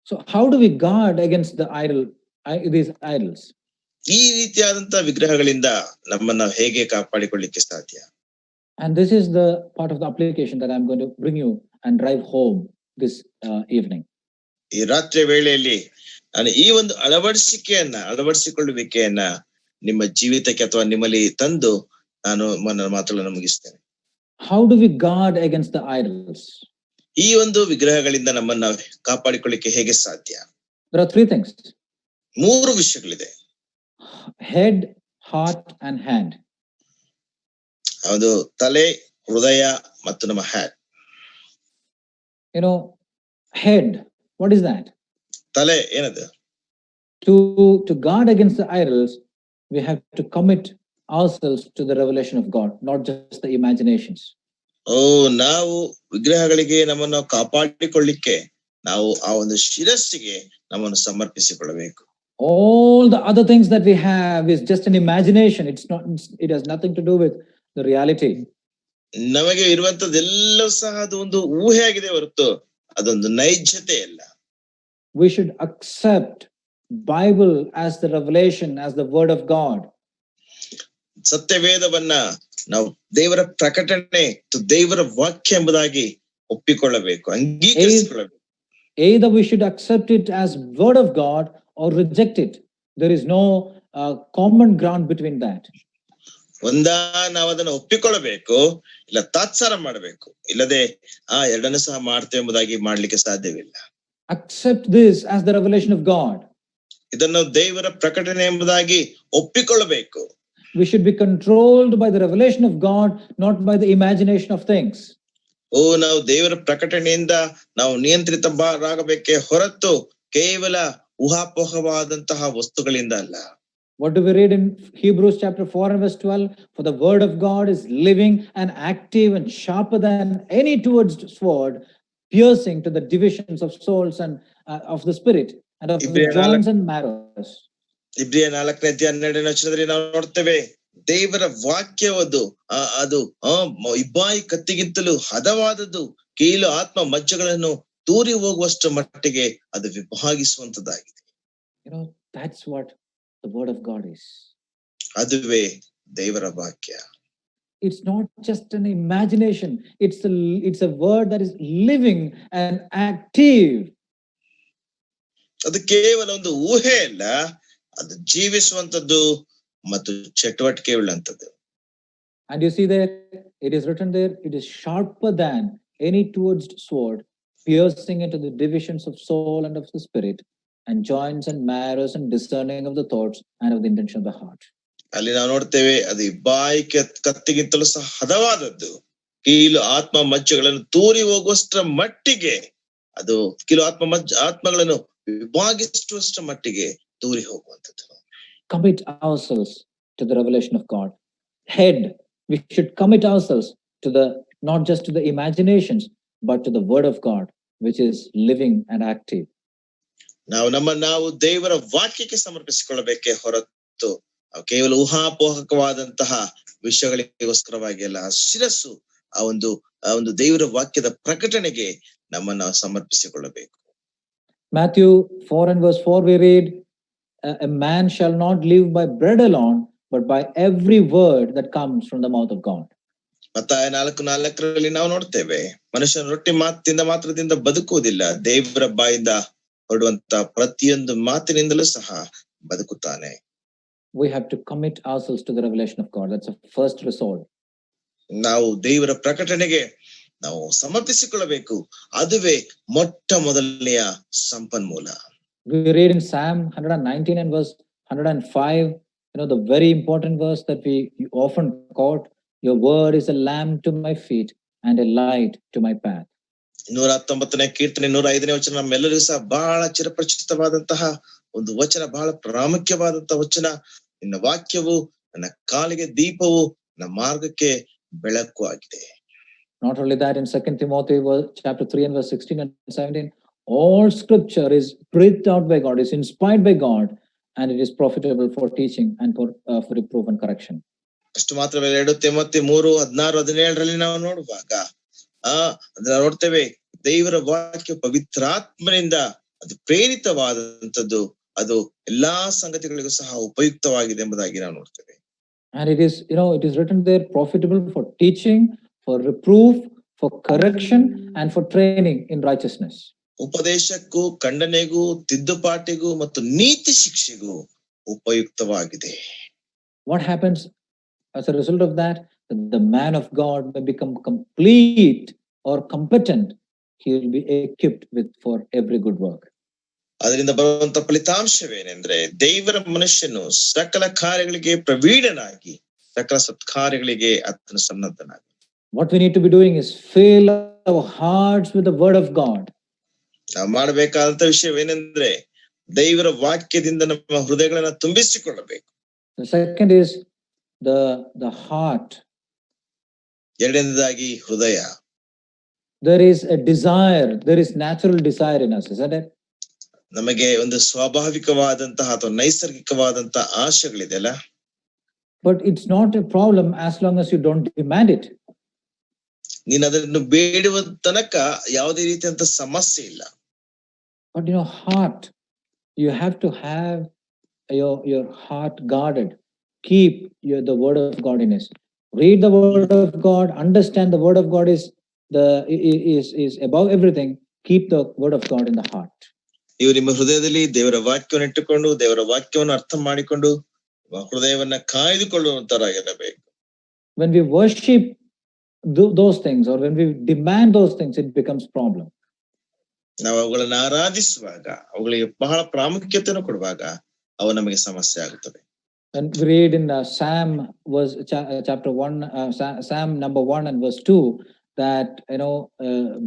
So how do we guard against these idols? ಈ ರೀತಿಯಾದಂತಹ ವಿಗ್ರಹಗಳಿಂದ ನಮ್ಮನ್ನ ಹೇಗೆ ಕಾಪಾಡಿಕೊಳ್ಳಿಕ್ಕೆ ಸಾಧ್ಯ? And this is the part of the application that I'm going to bring you and drive home this evening. ಈ ರಾತ್ರಿ ವೇಳೆಯಲ್ಲಿ ನಾನು ಈ ಒಂದು ಅಳವಡಿಸಿಕೊಳ್ಳುವಿಕೆಯನ್ನ ನಿಮ್ಮ ಜೀವಿತಕ್ಕೆ ಅಥವಾ ನಿಮ್ಮಲ್ಲಿ ತಂದು ನಾನು ನನ್ನ ಮಾತುಗಳನ್ನು ಮುಗಿಸ್ತೇನೆ. How do we guard against the idols? ಈ ಒಂದು ವಿಗ್ರಹಗಳಿಂದ ನಮ್ಮನ್ನ ಕಾಪಾಡಿಕೊಳ್ಳಿಕ್ಕೆ ಹೇಗೆ ಸಾಧ್ಯ? There are three things. 3 ವಿಷಯಗಳಿದೆ. Head, heart and hand. ಅದು ತಲೆ, ಹೃದಯ ಮತ್ತು ನಮ್ಮ hat. Head, what is that? ತಲೆ ಏನದು? To guard against the idols, we have to commit ourselves to the revelation of God, not just the imaginations. ನಾವು ವಿಗ್ರಹಗಳಿಗೆ ನಮ್ಮನ್ನು ಕಾಪಾಡಿಕೊಳ್ಳಿಕ್ಕೆ ನಾವು ಆ ಒಂದು ಶಿರಸ್ಸಿಗೆ ನಮ್ಮನ್ನು ಸಮರ್ಪಿಸಿಕೊಳ್ಳಬೇಕು. All the other things that we have is just an imagination. It has nothing to do with the reality. ನಮಗೆ ಇರುವಂತದ್ದೆಲ್ಲ ಸಹ ಅದು ಒಂದು ಊಹೆ ಆಗಿದೆ ಹೊರತು ಅದೊಂದು ನೈಜತೆ ಅಲ್ಲ. We should accept Bible as the revelation, as the word of God. ಸತ್ಯವೇದವನ್ನ ನಾವು ದೇವರ ಪ್ರಕಟಣೆ, ದೇವರ ವಾಕ್ಯ ಎಂಬುದಾಗಿ ಒಪ್ಪಿಕೊಳ್ಳಬೇಕು, ಅಂಗೀಕರಿಸಿಕೊಳ್ಳಬೇಕು. Either we should accept it as word of God or reject it. There is no common ground between that. ನಾವು ಅದನ್ನು ಒಪ್ಪಿಕೊಳ್ಳಬೇಕು, ಇಲ್ಲ ತಾತ್ಸಾರ ಮಾಡಬೇಕು, ಇಲ್ಲದೆ ಎರಡನ್ನೂ ಸಹ ಮಾಡ್ತೇವೆ ಎಂಬುದಾಗಿ ಮಾಡ್ಲಿಕ್ಕೆ ಸಾಧ್ಯವಿಲ್ಲ. Accept this as the revelation of God. ಇದನ್ನು ದೇವರ ಪ್ರಕಟಣೆ ಎಂಬುದಾಗಿ ಒಪ್ಪಿಕೊಳ್ಳಬೇಕು. We should be controlled by the revelation of God, not by the imagination of things. ನಾವು ದೇವರ ಪ್ರಕಟಣೆಯಿಂದ ನಾವು ನಿಯಂತ್ರಿತರಾಗಬೇಕೇ ಹೊರತು ಕೇವಲ ಊಹಾಪೋಹವಾದಂತಹ ವಸ್ತುಗಳಿಂದ ಅಲ್ಲ. What do we read in Hebrews chapter 4 and verse 12? For the word of God is living and active and sharper than any two-edged sword, piercing to the divisions of souls and of the spirit and of the joints and marrows. ಇಬ್ರಿಯ 4ನೇ ಅಧ್ಯಾಯ 12ನೇ ವಚನದಲ್ಲಿ ನಾವು ನೋಡ್ತೇವೆ, ದೇವರ ವಾಕ್ಯವದು ಅದು ಇಬ್ಬಾಯಿ ಕತ್ತಿಗಿಂತಲೂ ಹದವಾದದ್ದು, ಕೀಲು ಆತ್ಮ ಮಜ್ಜೆಗಳನ್ನು ತೂರಿ ಹೋಗುವಷ್ಟು ಮಟ್ಟಿಗೆ ಅದು ವಿಭಾಗಿಸುವಂತದ್ದಾಗಿದೆ. That's what the word of God is. ಅದುವೇ ದೇವರ ವಾಕ್ಯ. It's not just an imagination. It's a word that is living and active. ಅದು ಕೇವಲ ಒಂದು ಊಹೆ ಅಲ್ಲ, ಅದು ಜೀವಿಸುವಂತದ್ದು ಮತ್ತು ಚಟುವಟಿಕೆ ಉಳ್ಳಂತದ್ದು. And you see there, it is written there, it is sharper than any two-edged sword, piercing into the divisions of soul and of the spirit, and joints and marrows, and discerning of the thoughts and of the intention of the heart. ಅಲ್ಲಿ ನಾವು ನೋಡ್ತೇವೆ, ಅದು ಬಾಯಿ ಕತ್ತಿಗಿಂತಲೂ ಸಹ ಹದವಾದದ್ದು, ಕೀಲು ಆತ್ಮ ಮಜ್ಜೆಗಳನ್ನು ತೂರಿ ಹೋಗುವಷ್ಟರ ಮಟ್ಟಿಗೆ, ಅದು ಕೀಲು ಆತ್ಮಗಳನ್ನು ವಿಭಾಗಿಸುವಷ್ಟರ ಮಟ್ಟಿಗೆ ತೂರಿ ಹೋಗುವಂಥದ್ದು. Commit ourselves to the revelation of God. Head, we should commit ourselves to not just to the imaginations, but to the word of God, which is living and active. ನಾವು ದೇವರ ವಾಕ್ಯಕ್ಕೆ ಸಮರ್ಪಿಸಿಕೊಳ್ಳಬೇಕೇ ಹೊರತು ಕೇವಲ ಊಹಾಪೋಹಕವಾದಂತಹ ವಿಷಯಗಳಿಗೋಸ್ಕರವಾಗಿ ಅಲ್ಲ. ಶಿರಸ್ಸು ಆ ಒಂದು ದೇವರ ವಾಕ್ಯದ ಪ್ರಕಟಣೆಗೆ ನಮ್ಮನ್ನು ಸಮರ್ಪಿಸಿಕೊಳ್ಳಬೇಕು. Matthew 4 and verse 4 we read, a man shall not live by bread alone, but by every word that comes from the mouth of God. ಮತ್ತಾಯ 4:4 ನಾವು ನೋಡ್ತೇವೆ, ಮನುಷ್ಯನ ರೊಟ್ಟಿ ಮಾತ್ರದಿಂದ ಬದುಕುವುದಿಲ್ಲ, ದೇವರ ಬಾಯಿಂದ ಹೊರಡುವಂತ ಪ್ರತಿಯೊಂದು ಮಾತಿನಿಂದಲೂ ಸಹ ಬದುಕುತ್ತಾನೆ. We have to commit ourselves to the revelation of God. That's a first resort. ನಾವು ದೇವರ ಪ್ರಕಟಣೆಗೆ ನಾವು ಸಮರ್ಪಿಸಿಕೊಳ್ಳಬೇಕು, ಅದುವೇ ಮೊಟ್ಟ ಮೊದಲನೆಯ ಸಂಪನ್ಮೂಲ. We read in Psalm 119 and verse 105, the very important verse that we often quote, your word is a lamp to my feet and a light to my path. 119ನೇ ಕೀರ್ತನೆ 105ನೇ ವಚನ ನಮ್ಮೆಲ್ಲರಿಗೂ ಸಹ ಬಹಳ ಚಿರಪರಿಚಿತವಾದಂತಹ ಒಂದು ವಚನ, ಬಹಳ ಪ್ರಾಮುಖ್ಯವಾದಂತಹ ವಚನ. ನಿನ್ನ ವಾಕ್ಯವು ನನ್ನ ಕಾಲಿಗೆ ದೀಪವು, ನನ್ನ ಮಾರ್ಗಕ್ಕೆ ಬೆಳಕು ಆಗಿದೆ. Not only that, in 2 Timothy chapter 3 and verse 16 and 17, all scripture is breathed out by God, is inspired by God, and it is profitable for teaching and for reproof and correction. ಅಷ್ಟು ಮಾತ್ರವೇ 2 Timothy 3:16-17 ನಾವು ನೋಡುವಾಗ ಅದನ್ನ ನೋಡ್ತೇವೆ, ದೇವರ ವಾಕ್ಯ ಪವಿತ್ರಾತ್ಮನಿಂದ ಅದು ಪ್ರೇರಿತವಾದಂತದ್ದು, ಅದು ಎಲ್ಲಾ ಸಂಗತಿಗಳಿಗೂ ಸಹ ಉಪಯುಕ್ತವಾಗಿದೆ ಎಂಬುದಾಗಿ ನಾವು ನೋಡ್ತೇವೆ. And it is, it is written there, profitable for teaching, for reproof, for correction, and for training in righteousness. ಉಪದೇಶಕ್ಕೂ, ಖಂಡನೆಗೂ, ತಿದ್ದುಪಾಟಿಗೂ ಮತ್ತು ನೀತಿ ಶಿಕ್ಷೆಗೂ ಉಪಯುಕ್ತವಾಗಿದೆ. What happens as a result of that? The man of God may become complete or competent. He will be equipped for every good work. ಅದರಿಂದ ಬರುವಂತ ಫಲಿತಾಂಶವೇನೆಂದ್ರೆ, ದೇವರ ಮನುಷ್ಯನು ಸಕಲ ಕಾರ್ಯಗಳಿಗೆ ಪ್ರವೀಣನಾಗಿ, ಸಕಲ ಸತ್ಕಾರ್ಯಗಳಿಗೆ ಆತನು ಸನ್ನದ್ಧನಾಗಿ. What we need to be doing is fill our hearts with the word of God. ನಾವು ಮಾಡಬೇಕಾದಂತ ವಿಷಯವೇನೆಂದ್ರೆ, ದೇವರ ವಾಕ್ಯದಿಂದ ನಮ್ಮ ಹೃದಯಗಳನ್ನ ತುಂಬಿಸಿಕೊಳ್ಳಬೇಕು. The second is the heart. ಎರಡನೇದಾಗಿ ಹೃದಯ. There is a desire, there is natural desire in us, isn't it? ನಮಗೆ ಒಂದು ಸ್ವಾಭಾವಿಕವಾದಂತಹ ಅಥವಾ ನೈಸರ್ಗಿಕವಾದಂತಹ ಆಶೆಗಳಿದೆಯಲ್ಲ. But it's not a problem as long as you don't demand it. ನೀನು ಅದನ್ನು ಬೇಡುವ ತನಕ ಯಾವುದೇ ರೀತಿಯಂತ ಸಮಸ್ಯೆ ಇಲ್ಲ. But heart, you have to have your heart guarded. Keep the word of God in us. Read the word of God, understand the word of God is above everything. Keep the word of God in the heart. ನೀವು ನಿಮ್ಮ ಹೃದಯದಲ್ಲಿ ದೇವರ ವಾಕ್ಯವನ್ನು ಇಟ್ಟುಕೊಂಡು, ದೇವರ ವಾಕ್ಯವನ್ನು ಅರ್ಥ ಮಾಡಿಕೊಂಡು ಹೃದಯವನ್ನ ಕಾಯ್ದುಕೊಳ್ಳುವಂತರಾಗಿರಬೇಕು. When we worship those things, or when we demand those things, it becomes problem. ನಾವು ಅವುಗಳನ್ನ ಆರಾಧಿಸುವಾಗ, ಅವುಗಳಿಗೆ ಬಹಳ ಪ್ರಾಮುಖ್ಯತೆಯನ್ನು ಕೊಡುವಾಗ ಅವು ನಮಗೆ ಸಮಸ್ಯೆ ಆಗುತ್ತವೆ. And we read in Psalm chapter 1, Psalm number 1 and verse 2, that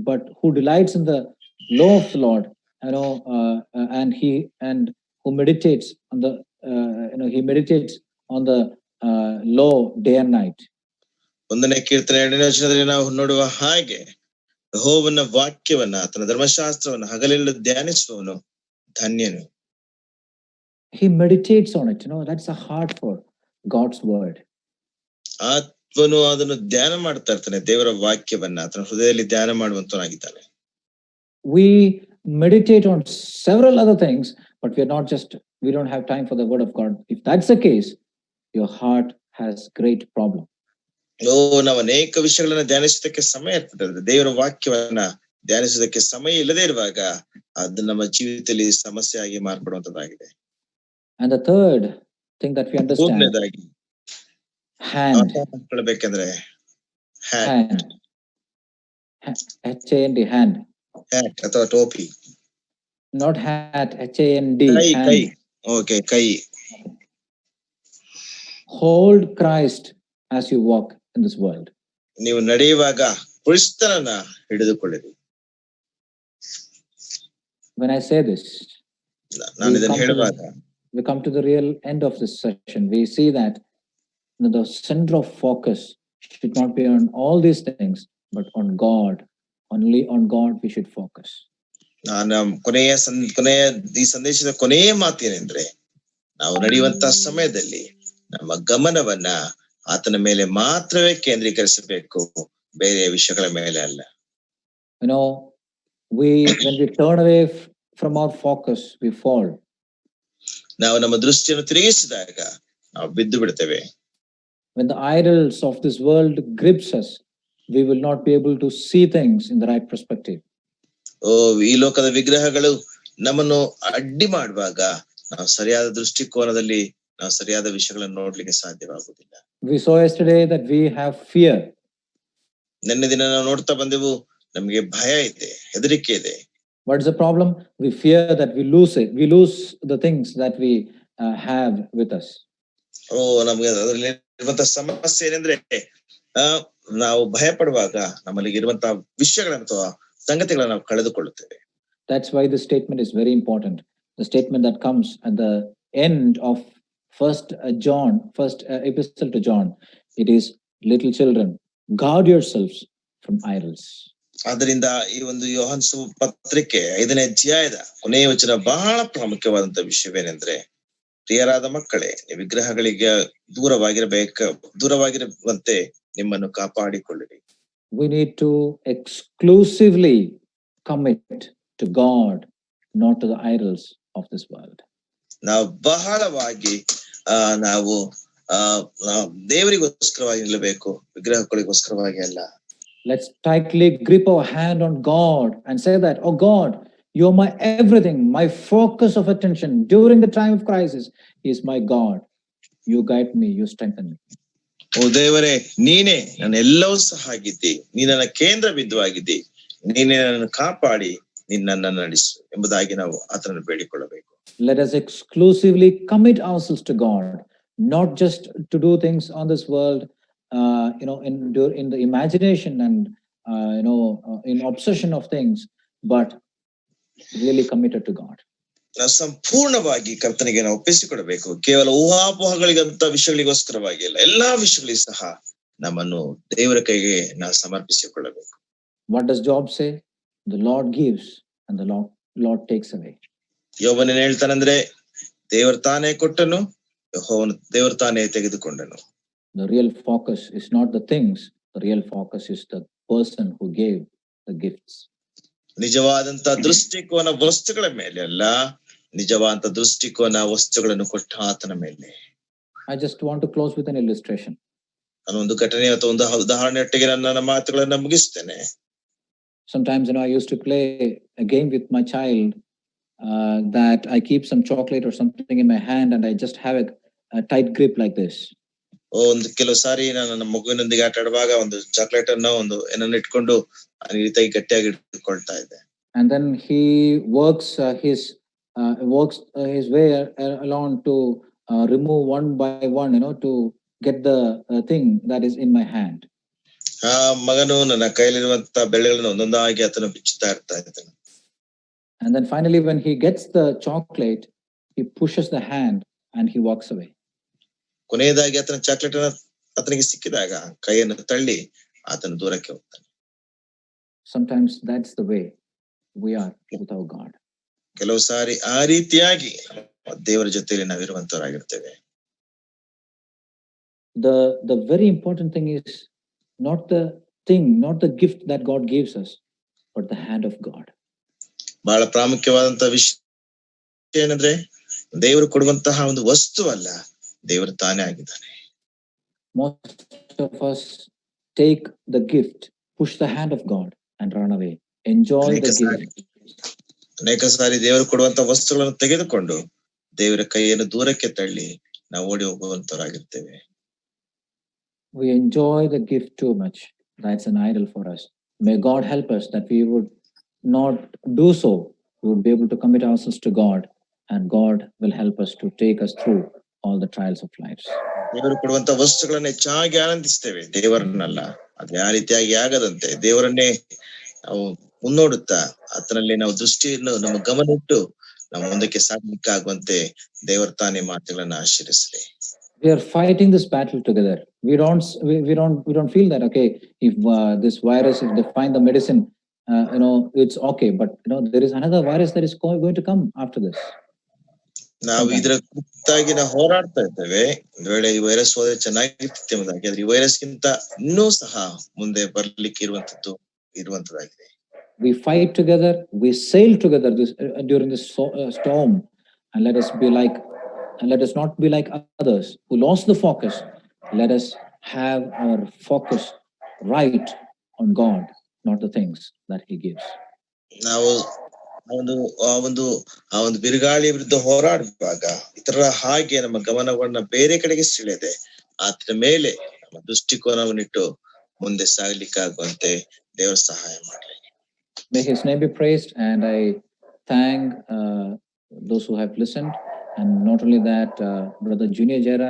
but who delights in the law of the Lord, and who meditates on the he meditates on the law day and night. 1ನೇ ಕೀರ್ತನೆ 2ನೇ ವಚನದಲ್ಲಿ ನಾವು ನೋಡುವ ಹಾಗೆ, ಯೆಹೋವನ ವಾಕ್ಯವನ್ನ, ಆತನ ಧರ್ಮಶಾಸ್ತ್ರವನ್ನ ಹಗಲೆಲ್ಲ ಧ್ಯಾನಿಸುವವನು ಧನ್ಯನು. He meditates on it. That's a heart for God's word. ಆತ್ಮನು ಅದನ್ನು ಧ್ಯಾನ ಮಾಡ್ತಾ ಇರ್ತಾನೆ, ದೇವರ ವಾಕ್ಯವನ್ನ ಆತನ ಹೃದಯದಲ್ಲಿ ಧ್ಯಾನ ಮಾಡುವಂತನಾಗಿದ್ದಾನೆ. We meditate on several other things, but we don't have time for the word of God. If that's the case, your heart has great problem. ನಾವು ಅನೇಕ ವಿಷಯಗಳನ್ನ ಧ್ಯಾನಿಸೋದಕ್ಕೆ ಸಮಯ ಇರ್ತದೆ, ದೇವರ ವಾಕ್ಯವನ್ನ ಧ್ಯಾನಿಸೋದಕ್ಕೆ ಸಮಯ ಇಲ್ಲದೆ ಇರುವಾಗ ಅದು ನಮ್ಮ ಜೀವಿತದಲ್ಲಿ ಸಮಸ್ಯೆ ಆಗಿ ಮಾರ್ಪಡುವಂತದ್ದಾಗಿದೆ. And the third thing that we understand, hand. ಬೇಕಂದ್ರೆ hand, HAND, hand. Hat ಅಥವಾ ಟೋಪಿ. Not hat, HAND. ಕೈ. Okay, ಕೈ. Hold Christ as you walk in this world. ನೀವು ನಡೆಯುವಾಗ ಕ್ರಿಸ್ತನನ್ನ ಹಿಡಿದುಕೊಳ್ಳಿರಿ. When I say this, ನಾನು ಇದನ್ನು ಹೇಳುವಾಗ, we come to the real end of this session. We see that the center of focus should not be on all these things, but on God. Only on God we should focus. ನಾನು ಕೊನೆಯ ಈ ಸಂದೇಶದ ಕೊನೆಯ ಮಾತೇನೆಂದ್ರೆ, ನಾವು ನಡೆಯುವಂತ ಸಮಯದಲ್ಲಿ ನಮ್ಮ ಗಮನವನ್ನ ಆತನ ಮೇಲೆ ಮಾತ್ರವೇ ಕೇಂದ್ರೀಕರಿಸಬೇಕು, ಬೇರೆ ವಿಷಯಗಳ ಮೇಲೆ ಅಲ್ಲ. When we turn away from our focus, we fall. ನಾವು ನಮ್ಮ ದೃಷ್ಟಿಯನ್ನು ತಿರುಗಿಸಿದಾಗ ನಾವು ಬಿದ್ದು ಬಿಡ್ತೇವೆ. When the idols of this world grips us, we will not be able to see things in the right perspective. ಈ ಲೋಕದ ವಿಗ್ರಹಗಳು ನಮ್ಮನ್ನು ಅಡ್ಡಿ ಮಾಡುವಾಗ ನಾವು ಸರಿಯಾದ ದೃಷ್ಟಿಕೋನದಲ್ಲಿ ನಾವು ಸರಿಯಾದ ವಿಷಯಗಳನ್ನು ನೋಡ್ಲಿಕ್ಕೆ ಸಾಧ್ಯವಾಗುವುದಿಲ್ಲ. We saw yesterday that we have fear. ನಿನ್ನೆ ದಿನ ನಾವು ನೋಡ್ತಾ ಬಂದೆವು, ನಮಗೆ ಭಯ ಇದೆ, ಹೆದರಿಕೆ ಇದೆ. What is the problem? We fear that we lose it. We lose the things that we have with us. ನಮಗೆ ಅದರಲ್ಲಿ ಇರುವಂತಹ ಸಮಸ್ಯೆ ಏನಂದ್ರೆ, ನಾವು ಭಯ ಪಡುವಾಗ ನಮ್ಮಲ್ಲಿ ಇರುವಂತಹ ವಿಷಯಗಳನ್ನ ಅಥವಾ ಸಂಗತಿಗಳನ್ನ ನಾವು ಕಳೆದುಕೊಳ್ಳುತ್ತೇವೆ. That's why this statement is very important. The statement that comes at the end of first epistle to John, it is, little children, guard yourselves from idols. ಆದ್ದರಿಂದ ಈ ಒಂದು ಯೋಹಾನ್ ಪತ್ರಿಕೆ 5ನೇ ಅಧ್ಯಾಯದ ಕೊನೆಯ ವಚನ ಬಹಳ ಪ್ರಾಮುಖ್ಯವಾದಂತ ವಿಷಯವೇನೆಂದ್ರೆ, ಪ್ರಿಯರಾದ ಮಕ್ಕಳೇ, ವಿಗ್ರಹಗಳಿಗೆ ದೂರವಾಗಿರುವಂತೆ ನಿಮ್ಮನ್ನು ಕಾಪಾಡಿಕೊಳ್ಳಿರಿ. We need to exclusively commit to God, not to the idols of this world. ನಾವು ಬಹಳವಾಗಿ ನಾವು ದೇವರಿಗೋಸ್ಕರವಾಗಿ ನಿಲ್ಲಬೇಕು, ವಿಗ್ರಹಗಳಿಗೋಸ್ಕರವಾಗಿ ಅಲ್ಲ. Let's tightly grip our hand on God and say that, oh God, you're my everything, my focus of attention during the time of crisis is my God. You guide me, you strengthen me. ಓ ದೇವರೇ, ನೀನೇ ನನ್ನ ಎಲ್ಲವೂ ಸಹ ಆಗಿದ್ದಿ, ನೀ ನನ್ನ ಕೇಂದ್ರ ಬಿಂದುವಾಗಿದ್ದಿ, ನೀನೇ ನನ್ನನ್ನು ಕಾಪಾಡಿ ನಿನ್ನನ್ನು ನಡೆಸು ಎಂಬುದಾಗಿ ನಾವು ಆತನನ್ನು ಬೇಡಿಕೊಳ್ಳಬೇಕು. Let us exclusively commit ourselves to God, not just to do things on this world, in the imagination and in obsession of things, but really committed to God. ನಾವು ಸಂಪೂರ್ಣವಾಗಿ ಕರ್ತನಿಗೆ ನಾವು ಒಪ್ಪಿಸಿಕೊಡಬೇಕು. ಕೇವಲ ಊಹಾಪೋಹಗಳಿಗಂತ ವಿಷಯಗಳಿಗೋಸ್ಕರವಾಗಿ ಅಲ್ಲ, ಎಲ್ಲಾ ವಿಷಯಗಳಿಗೂ ಸಹ ನಮ್ಮನ್ನು ದೇವರ ಕೈಗೆ ನಾವು ಸಮರ್ಪಿಸಿಕೊಳ್ಳಬೇಕು. What does Job say? The Lord gives and the Lord takes away. ಯೋಬನು ಹೇಳ್ತಾನಂದ್ರೆ, ದೇವರು ತಾನೇ ಕೊಟ್ಟನು, ಯೆಹೋವನು ದೇವರು ತಾನೇ ತೆಗೆದುಕೊಂಡನು. The real focus is not the things, the real focus is the person who gave the gifts. ನಿಜವಾದಂತ ದೃಷ್ಟಿಕೋನ ವಸ್ತುಗಳ ಮೇಲೆ ಅಲ್ಲ, ನಿಜವಾದಂತ ದೃಷ್ಟಿಕೋನ ವಸ್ತುಗಳನ್ನು ಕೊಟ್ಟ ಆತನ ಮೇಲೆ. I just want to close with an illustration. ನಾನು ಒಂದು ಘಟನೆ ಅಥವಾ ಒಂದು ಉದಾಹರಣೆಯೊಟ್ಟಿಗೆ ನನ್ನ ಮಾತುಗಳನ್ನ ಮುಗಿಸ್ತೇನೆ. Sometimes I used to play a game with my child that I keep some chocolate or something in my hand and I just have a tight grip like this. ಒಂದು ಕೆಲವು ಸಾರಿ ನಾನು ನನ್ನ ಮಗುವಿನೊಂದಿಗೆ ಆಟ ಆಡುವಾಗ ಒಂದು ಚಾಕ್ಲೇಟ್ ಅನ್ನು ಒಂದು ಏನನ್ನು ಇಟ್ಕೊಂಡು ರೀತಿಯಾಗಿ ಗಟ್ಟಿಯಾಗಿ ಇಟ್ಕೊಳ್ತಾ ಇದ್ದೆ. And then he works his way along to remove one by one, to get the thing that is in my hand. ಮಗನು ನನ್ನ ಕೈಯಲ್ಲಿರುವಂತ ಬೆಳೆಗಳನ್ನು ಒಂದೊಂದಾಗಿ ಆತನು ಬಿಚ್ಚುತ್ತಾ ಇರ್ತಾ ಇದ್ದಾನೆ. And then finally when he gets the chocolate, he pushes the hand and he walks away. ಕೊನೆಯದಾಗಿ ಆತನ chocolate ಅನ್ನು ಆತನಿಗೆ ಸಿಕ್ಕಿದಾಗ ಕೈಯನ್ನು ತಳ್ಳಿ ಆತನ ದೂರಕ್ಕೆ ಹೋಗ್ತಾನೆ. Sometimes that's the way we are with our God. ಕೆಲವು ಸಾರಿ ಆ ರೀತಿಯಾಗಿ ದೇವರ ಜೊತೆಯಲ್ಲಿ ನಾವಿರುವಂತವರಾಗಿರ್ತೇವೆ. The very important thing is not the thing, not the gift that God gives us, but the hand of God. ಬಹಳ ಪ್ರಾಮುಖ್ಯವಾದಂತಹ ವಿಷಯ ಏನಂದ್ರೆ, ದೇವರು ಕೊಡುವಂತಹ ಒಂದು ವಸ್ತು ಅಲ್ಲ, ದೇವರು ತಾನೇ ಆಗಿದ್ದಾನೆ. Most of us take the gift, push the hand of God and run away. Enjoy the gift. ಅನೇಕ ಸಾರಿ ದೇವರು ಕೊಡುವಂತ ವಸ್ತುಗಳನ್ನು ತೆಗೆದುಕೊಂಡು ದೇವರ ಕೈಯನ್ನು ದೂರಕ್ಕೆ ತಳ್ಳಿ ನಾವು ಓಡಿ ಹೋಗುವಂತವರಾಗಿರ್ತೇವೆ. We enjoy the gift too much. That's an idol for us. May God help us that we would not do so. We would be able to commit ourselves to God and God will help us to take us through all the trials of life. ದೇವರು ಕೊಡುವಂತ ವಸ್ತುಗಳನ್ನ ಹೆಚ್ಚಾಗಿ ಆನಂದಿಸ್ತೇವೆ, ದೇವರನ್ನಲ್ಲ. ಅದು ಯಾವ ರೀತಿಯಾಗಿ ಆಗದಂತೆ ದೇವರನ್ನೇ ನಾವು ಮುನ್ನೋಡುತ್ತಾ ಆತನಲ್ಲಿ ನಾವು ದೃಷ್ಟಿಯನ್ನು ನಮ್ಮ ಗಮನ ಇಟ್ಟು ನಾವು ಮುಂದಕ್ಕೆ ಸಾಗಲಿಕ್ಕಾಗುವಂತೆ ದೇವರ ತಾನೇ ಮಾತುಗಳನ್ನ ಆಶೀರ್ವದಿಸಲಿ. We are fighting this battle together. We don't feel that if this virus, if they find the medicine, it's okay. But there is another virus that is going to come after this. ನಾವು ಇದರ ಕುರಿತಾಗಿ ನಾವು ಹೋರಾಡ್ತಾ ಇದ್ದೇವೆ. ಒಂದು ವೇಳೆ ಈ virus ಹೋದ್ರೆ ಚೆನ್ನಾಗಿರುತ್ತೆ ಎಂಬುದಾಗಿ, ಆದ್ರೆ ಈ ವೈರಸ್ಗಿಂತ ಇನ್ನೂ ಸಹ ಮುಂದೆ ಬರ್ಲಿಕ್ಕೆ ಇರುವಂತದಾಗಿದೆ. We fight together, we sail together during this storm, and let us not be like others who lost the focus. Let us have our focus right on God, not the things that He gives. ನಾವು ಆ ಒಂದು ಬಿರುಗಾಳಿಯ ವಿರುದ್ಧ ಹೋರಾಡುವಾಗ ಇತರರ ಹಾಗೆ ನಮ್ಮ ಗಮನವನ್ನ ಬೇರೆ ಕಡೆಗೆ ಸೆಳೆಯದೆ ಆತನ ಮೇಲೆ ನಮ್ಮ ದೃಷ್ಟಿಕೋನವನ್ನಿಟ್ಟು ಮುಂದೆ ಸಾಗಲಿಕ್ಕಾಗುವಂತೆ ದೇವರ ಸಹಾಯ ಮಾಡಲಿ. May His name be praised, and I thank those who have listened, and not only that, Brother Junior Jera